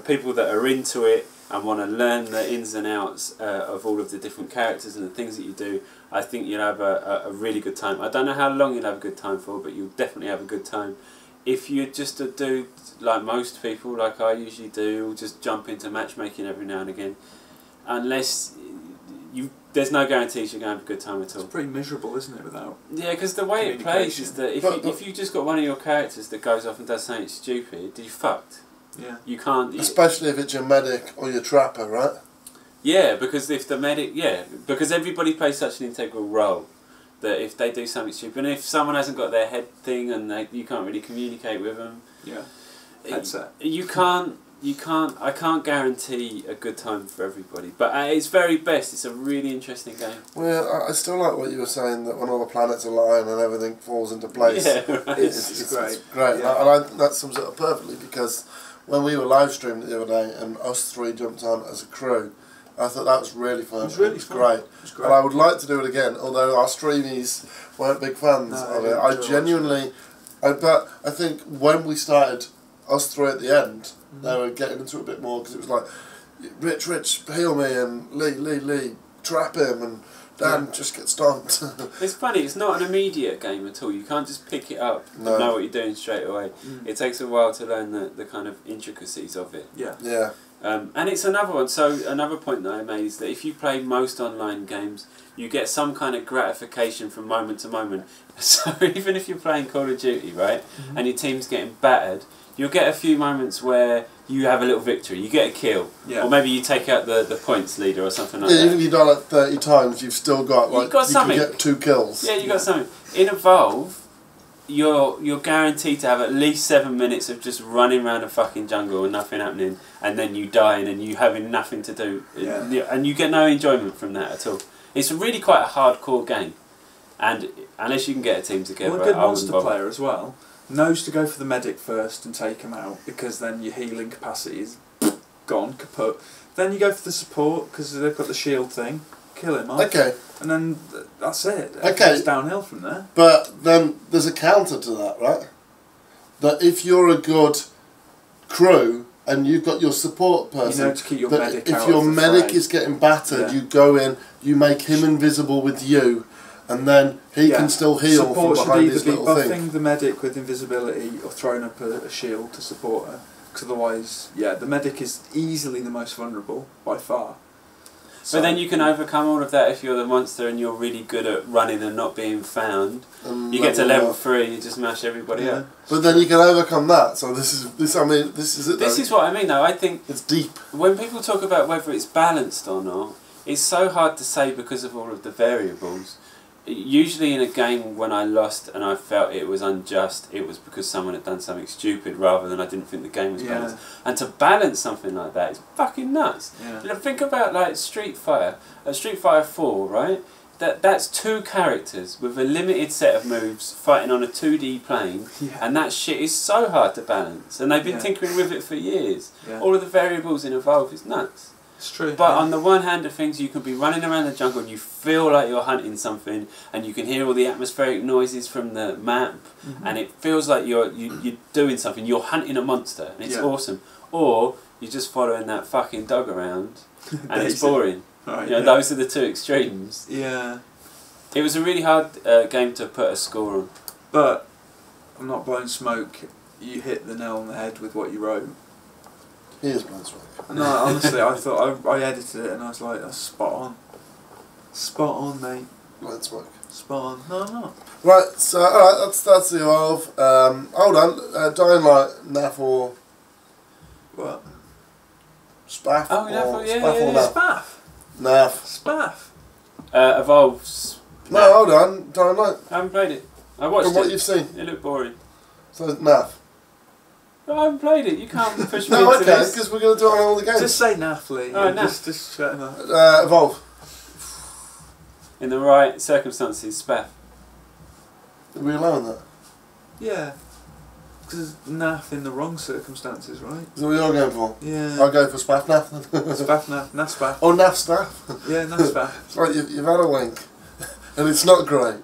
people that are into it and want to learn the ins and outs of all of the different characters and the things that you do, I think you'll have a really good time. I don't know how long you'll have a good time for, but you'll definitely have a good time. If you just do like most people, like I usually do, just jump into matchmaking every now and again, unless there's no guarantees you're going to have a good time at all. It's pretty miserable, isn't it, without... Yeah, because the way it plays is that if you just got one of your characters that goes off and does something stupid, you're fucked. Yeah. You can't... Especially if it's your medic or your trapper, right? Yeah, because if the medic... Yeah, because everybody plays such an integral role that if they do something stupid, and if someone hasn't got their head thing and you can't really communicate with them... Yeah. Headset. I can't guarantee a good time for everybody, but at its very best, it's a really interesting game. Well, I still like what you were saying, that when all the planets align and everything falls into place. Yeah, right. It's great. It's great. Yeah. And that sums it up perfectly, because when we were live streaming it the other day and us three jumped on as a crew, I thought that was really fun. It was great. And I would like to do it again, although our streamies weren't big fans of it. I genuinely... But I think when we started, us three at the end, they were getting into it a bit more, because it was like, Rich, heal me, and Lee, trap him, and Dan just get stomped. It's funny, it's not an immediate game at all. You can't just pick it up and know what you're doing straight away. It takes a while to learn the kind of intricacies of it. Yeah. Yeah. And it's another one, so another point that I made is that if you play most online games, you get some kind of gratification from moment to moment. So even if you're playing Call of Duty, right, and your team's getting battered, you'll get a few moments where you have a little victory, you get a kill, or maybe you take out the points leader or something like that. Even if you die like 30 times, you've still got, like, you can get 2 kills. Yeah, you got something. In Evolve, you're guaranteed to have at least 7 minutes of just running around a fucking jungle and nothing happening, and then you dying and you having nothing to do, and you get no enjoyment from that at all. It's really quite a hardcore game, and unless you can get a team together, a good monster player as well knows to go for the medic first and take him out, because then your healing capacity is gone, kaput. Then you go for the support, because they've got the shield thing, kill him off. Okay. And then that's it. Okay. It's downhill from there. But then there's a counter to that, right? That if you're a good crew and you've got your support person, you know to keep your medic out if your of the medic fray. is getting battered, you go in, you make him invisible with you, and then he can still heal support from behind his should either little be thing. buffing the medic with invisibility or throwing up a shield to support her. Because otherwise, the medic is easily the most vulnerable, by far. But then you can overcome all of that if you're the monster and you're really good at running and not being found. You get to level 3, you just mash everybody up. But then you can overcome that. So this is it. This is what I mean, though. I think it's deep. When people talk about whether it's balanced or not, it's so hard to say because of all of the variables. Usually in a game when I lost and I felt it was unjust, it was because someone had done something stupid rather than I didn't think the game was balanced. And to balance something like that is fucking nuts. You know, think about like Street Fighter 4, right? That's 2 characters with a limited set of moves fighting on a 2D plane, and that shit is so hard to balance. And they've been tinkering with it for years. All of the variables in Evolve is nuts. It's true. But on the one hand of things, you can be running around the jungle and you feel like you're hunting something, and you can hear all the atmospheric noises from the map, and it feels like you're doing something. You're hunting a monster, and it's awesome. Or you're just following that fucking dog around, and it's boring. Right, you know, those are the 2 extremes. Yeah. It was a really hard game to put a score on. But I'm not blowing smoke. You hit the nail on the head with what you wrote. He is blowing smoke. No, honestly, I thought I edited it and I was like, that's spot on. Spot on, mate. Blowing smoke. Spot on. No, I'm not. Right, so alright, that's the Evolve. Hold on, Dying Light, NAF or What? Spaff? Oh, NAF or NAF? Spaff. NAF. Spaff. Evolves. No, hold on, Dying Light. I haven't played it. I watched From what you've seen. It looked boring. So it's NAF. I haven't played it. You can't push me No, into okay, this. because we're going to do it on all the games. Just say NAF, Lee. Oh, Just shut him up. Evolve. In the right circumstances, Spaff. Are we allowing that? Yeah. Because NAF in the wrong circumstances, right? Is that what you're going for? Yeah. I'll go for Spaff NAF then. Spaff, NAF, NAF Spaff. Oh, NAF Spaff. Yeah, NAF Spaff. It's like you've had a wank. And it's not great.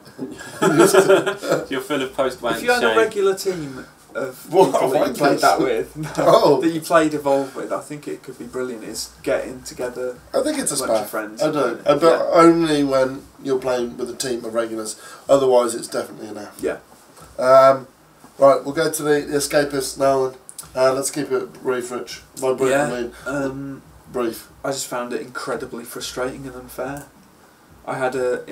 You're full of post-wank If you had shame. a regular team of What, people that you played wankers? that with, that you played Evolve with, I think it could be brilliant. Is getting together. I think it's a bunch of Spaff. friends. I do. But only when you're playing with a team of regulars. Otherwise, it's definitely a NAF. Yeah. Right, we'll go to the Escapist now then. Let's keep it brief, Rich. By brief, I mean brief. I just found it incredibly frustrating and unfair. I had a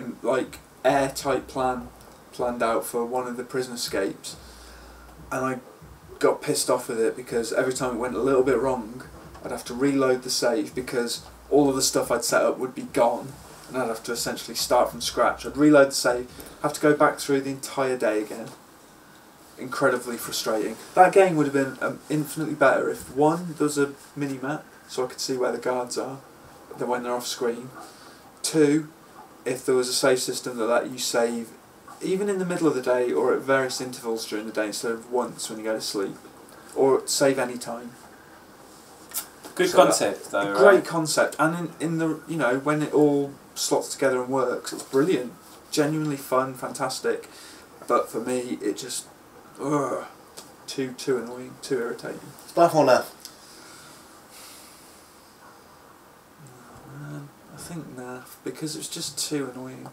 airtight plan planned out for one of the prison escapes, and I got pissed off with it because every time it went a little bit wrong, I'd have to reload the save because all of the stuff I'd set up would be gone, and I'd have to essentially start from scratch. I'd reload the save, have to go back through the entire day again. Incredibly frustrating. That game would have been infinitely better if, one, there was a mini-map so I could see where the guards are when they're off screen. Two, if there was a save system that let you save even in the middle of the day or at various intervals during the day instead of once when you go to sleep, or save any time. Good concept though, great right? concept, and in the, you know, when it all slots together and works, it's brilliant, genuinely fun, fantastic. But for me, it just too annoying, too irritating. Spaff or NAF? I think NAF, because it's just too annoying.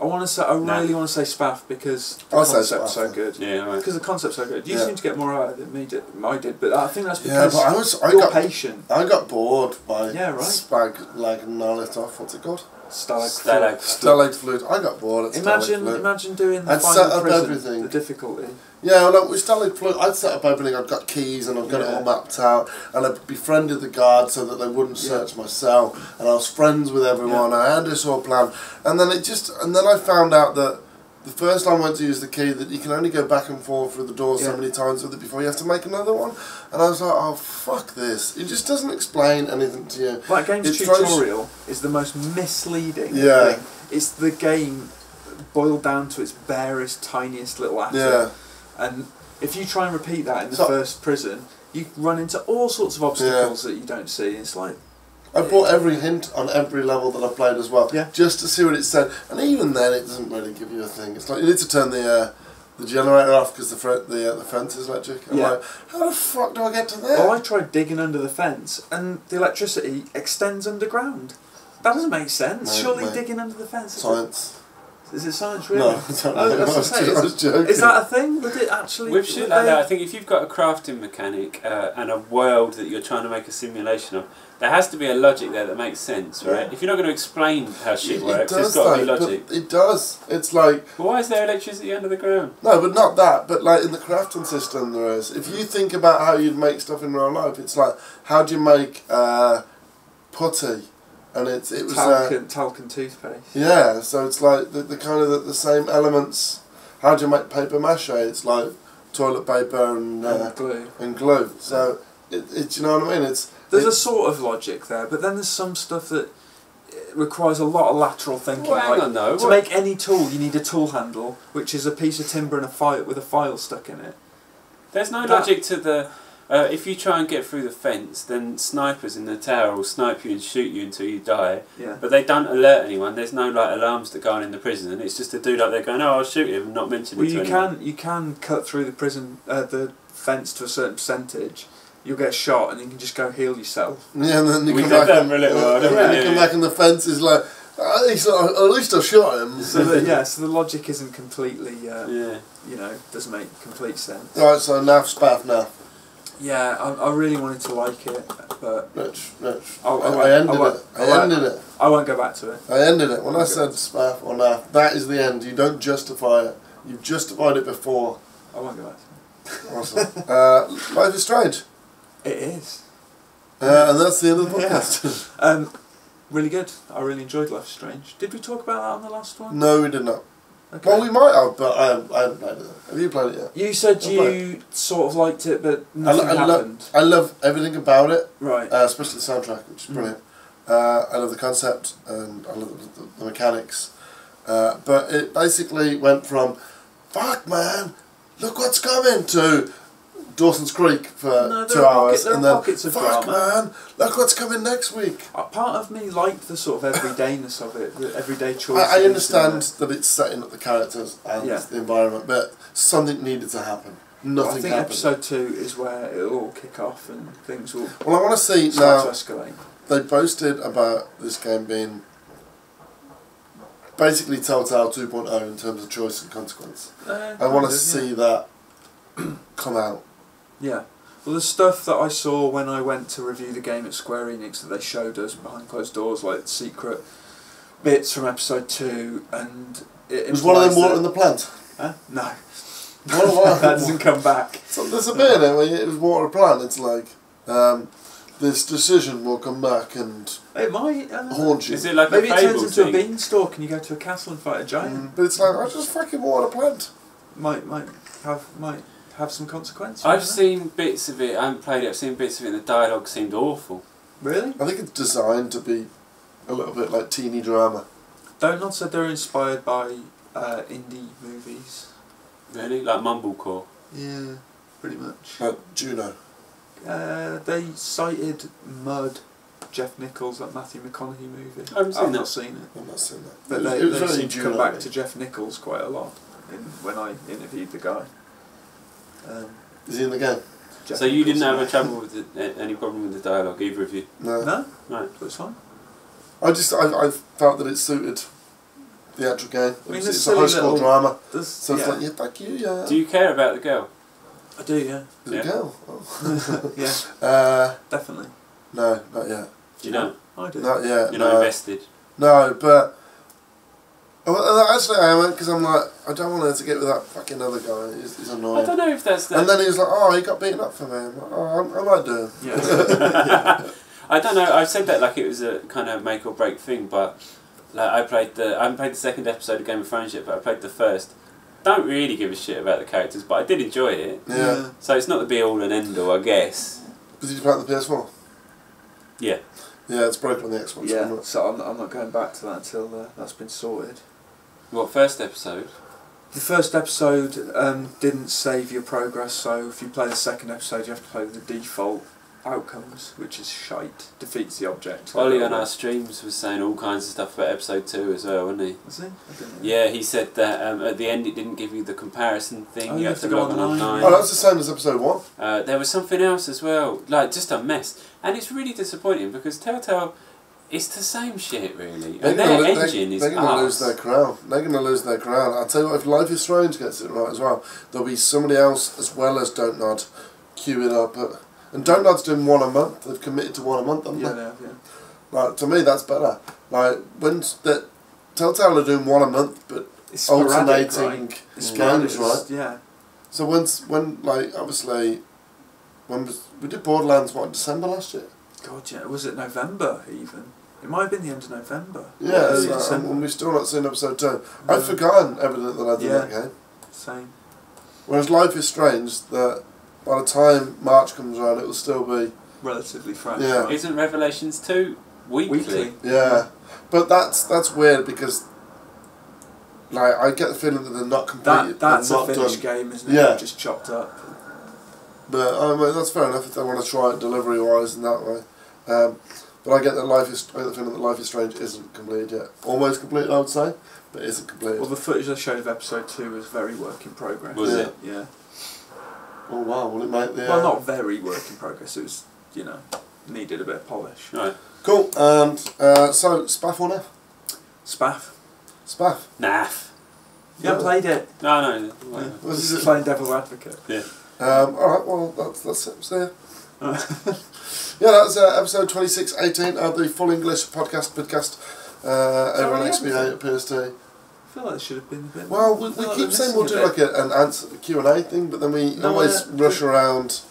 I really want to say Spaff because the concept's so good. Yeah, right. Because the concept's so good. You seem to get more out of it than I did, but I think that's Yeah, because but you're patient. I got bored by Spag like Nolitoff. What's it called? Stalag Flute. I got bored at Imagine doing the I'd final set up prison, everything. the difficulty. Yeah, well, with Stalag Flute, I'd set up everything. I'd got keys and I'd got it all mapped out, and I'd befriended the guards so that they wouldn't search my cell, and I was friends with everyone. And I had this all planned, and then I found out that the first time I went to use the key, that you can only go back and forth through the door so many times with it before you have to make another one. And I was like, oh fuck this! It just doesn't explain anything to you. That game's tutorial is the most misleading thing. It's the game boiled down to its barest, tiniest little asset. Yeah. And if you try and repeat that in the first prison, you run into all sorts of obstacles that you don't see. It's like... I bought every hint on every level that I played as well, just to see what it said. And even then, it doesn't really give you a thing. It's like you need to turn the generator off because the fence is electric. I'm like, how the fuck do I get to there? Well, I tried digging under the fence, and the electricity extends underground. That doesn't make sense. Surely digging under the fence. Science. Is it science, really? No, I was joking. Is that a thing? Would it actually... With shit like that, I think if you've got a crafting mechanic and a world that you're trying to make a simulation of, there has to be a logic there that makes sense, right? Yeah. If you're not going to explain how shit works, does, there's got to be logic. But it does. It's like... But why is there electricity under the ground? No, but not that. But like in the crafting system there is. If you think about how you'd make stuff in real life, it's like, how do you make putty? And it was... Talc and toothpaste. Yeah, so it's like the kind of the same elements. How do you make paper mache? It's like toilet paper and glue. And glue. So, it you know what I mean? There's a sort of logic there, but then there's some stuff that requires a lot of lateral thinking. Well, hang on, though. To make any tool, you need a tool handle, which is a piece of timber and a file with a file stuck in it. There's no logic to the... if you try and get through the fence, then snipers in the tower will snipe you and shoot you until you die. Yeah. But they don't alert anyone. There's no like alarms that go on in the prison. It's just a dude up there going, "Oh, I'll shoot him," and not mention it to anyone. You can cut through the prison the fence to a certain percentage. You'll get shot, and you can just go heal yourself. Yeah, and then you We come did back that for a little while, didn't we? you come back and the fence is like, at least I shot him. So the logic isn't completely, doesn't make complete sense. Right, so now spaff now. Yeah, I really wanted to like it, but I ended it. I won't go back to it. I ended it. When I said spaff or naff, that is the end. You don't justify it. You've justified it before. I won't go back to it. Awesome. Life is Strange. It is. And that's the end of the podcast. Yeah. Really good. I really enjoyed Life is Strange. Did we talk about that on the last one? No, we did not. Okay. Well, we might have, but I haven't played it. Have you played it yet? You said you sort of liked it, but nothing happened. I love everything about it. Right. Especially the soundtrack, which is brilliant. I love the concept and I love the mechanics. But it basically went from, fuck man, look what's coming, to Dawson's Creek for 2 hours, and then fuck man, look what's coming next week. Part of me liked the sort of everydayness of it, the everyday choices. I understand that it's setting up the characters and the environment, but something needed to happen. Nothing I think happened. episode 2 is where it'll all kick off and things will Well, I want to see start now. to escalate. They boasted about this game being basically Telltale 2.0 in terms of choice and consequence. I want to see that come out. Yeah. Well, the stuff that I saw when I went to review the game at Square Enix that they showed us behind closed doors, like secret bits from episode 2, and it was one of them watering the plant? Huh? No. That doesn't come back. So there's a bit in it where it was water a plant. It's like this decision will come back and it might haunt you. Is it like maybe a it turns into thing? a beanstalk and you go to a castle and fight a giant? But it's like, I just fucking water a plant. Might have some consequence. I've seen bits of it. I haven't played it. I've seen bits of it, and the dialogue seemed awful. Really? I think it's designed to be a little bit like teeny drama. Donald said they're inspired by indie movies. Really, like Mumblecore. Yeah, pretty much. Like Juno. They cited Mud, Jeff Nichols, that Matthew McConaughey movie. I've not seen it. I've not seen that. But they seem to come back to Jeff Nichols quite a lot when I interviewed the guy. Is he in the game? Jeff So you Nichols, didn't have a trouble with any problem with the dialogue, either of you? No. No? Right. That's fine. I felt that it suited the actual game. I mean, it's a high school drama. So it's like, yeah, thank you, yeah. Do you care about the girl? I do, yeah. Is it a girl? Oh. Yeah. Definitely. No, not yet. Do you know? I do. Not yet. You're not invested? No, but... Well, actually I am, because I'm like, I don't want her to get with that fucking other guy. He's annoying. I don't know if that's the... And then he was like, oh, he got beaten up for me. I'm like, oh, I might do. Yeah. I don't know, I said that like it was a kind of make or break thing, but like I haven't played the second episode of Game of Thrones yet, but I played the first. Don't really give a shit about the characters, but I did enjoy it. Yeah. So it's not the be all and end all, I guess. Did you play it on the PS4? Yeah. Yeah, it's broken on the Xbox. Yeah, so I'm not going back to that until that's been sorted. What, first episode? The first episode didn't save your progress, so if you play the second episode you have to play with the default outcomes, which is shite. Defeats the object. Ollie on our streams was saying all kinds of stuff about episode 2 as well, wasn't he? Was he? I didn't know. Yeah, he said that at the end it didn't give you the comparison thing. Oh, you you had have to to go log on online. online. Oh, that's the same as episode 1. There was something else as well, like just a mess. And it's really disappointing because Telltale, it's the same shit really. And their engine is They're going to lose arse. their crown. They're going to lose their crown. I'll tell you what, if Life is Strange gets it right as well, there'll be somebody else as well as Don't Nod queue it up And Dontnod's doing one a month. They've committed to one a month, haven't they? Yeah, they have, yeah. Like, to me, that's better. Like, Telltale are doing one a month, but It's alternating sporadic, right? It's games, sporadic, right? Yeah. So obviously, we did Borderlands, what, in December last year? God, yeah. Was it November, even? It might have been the end of November. Yeah, December. and we've still not seen episode 2. I've forgotten everything that I did that game. Same. Whereas Life is Strange, that by the time March comes around, it will still be Relatively fresh. Yeah. Right? Isn't Revelations 2 weekly? Yeah, but that's weird because, like, I get the feeling that they're not completed. That's they're a not finished done. game, isn't it? Yeah. Just chopped up. But that's fair enough if they want to try it delivery wise in that way. But I get that I get the feeling that Life is Strange isn't completed yet. Almost completed, I would say, but isn't completed. Well, the footage they showed of episode 2 was very work in progress. Was it? Yeah. Oh wow, will it make the... Well, not very work in progress. It was, needed a bit of polish. Right. Cool, and so, Spaff or Neff? Spaff. Spaff. Naff. You haven't played it. No. What This is is it? playing Devil Advocate. Yeah. Alright, well, that's it. See ya. Yeah, that's episode 2618 of the Full English podcast, Vidcast, over on XBA at PST. I feel like it should have been a bit. Well, we keep saying we'll do like an answer Q&A thing, but then we always rush around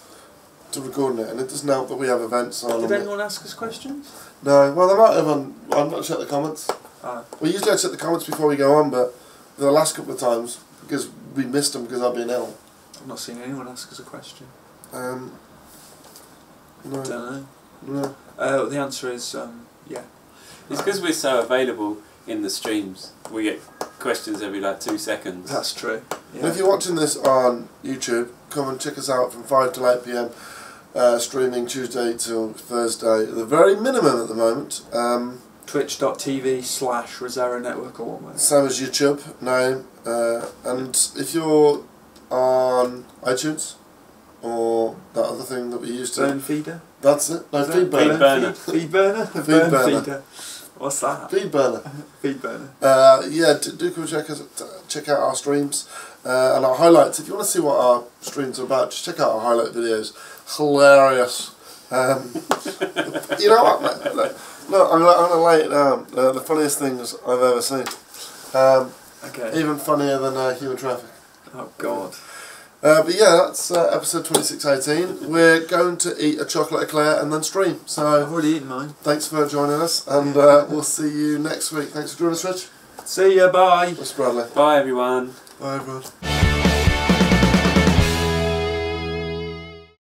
to recording it, and it doesn't help that we have events on. Did anyone ask us questions? No, well, they might have on. I've not checked the comments. Ah. We usually check the comments before we go on, but the last couple of times, because we missed them because I've been ill. I've not seen anyone ask us a question. No. Don't No. know. The answer is yeah. It's because we're so available in the streams. We get questions every 2 seconds. That's true. Yeah. And if you're watching this on YouTube, come and check us out from 5 till 8 PM, streaming Tuesday till Thursday, at the very minimum at the moment. Twitch.tv/Rosera Network or one word. Same as YouTube name. And if you're on iTunes, or that other thing that we used to... Burn feeder? That's it. No, Is feed that burner. Burner. Feed burner? Feed Burn burner. feeder. What's that? Feed burner. Feed burner. Yeah, do come check out our streams and our highlights. If you want to see what our streams are about, just check out our highlight videos. Hilarious. You know what, mate? Look, I'm going to lay it down. The funniest things I've ever seen. Okay. Even funnier than human traffic. Oh God. But yeah, that's episode 2618. We're going to eat a chocolate eclair and then stream. I've So already eaten mine. thanks for joining us, and we'll see you next week. Thanks for joining us, Rich. See ya. Bye. That's Bradley. Bye everyone. Bye, everyone.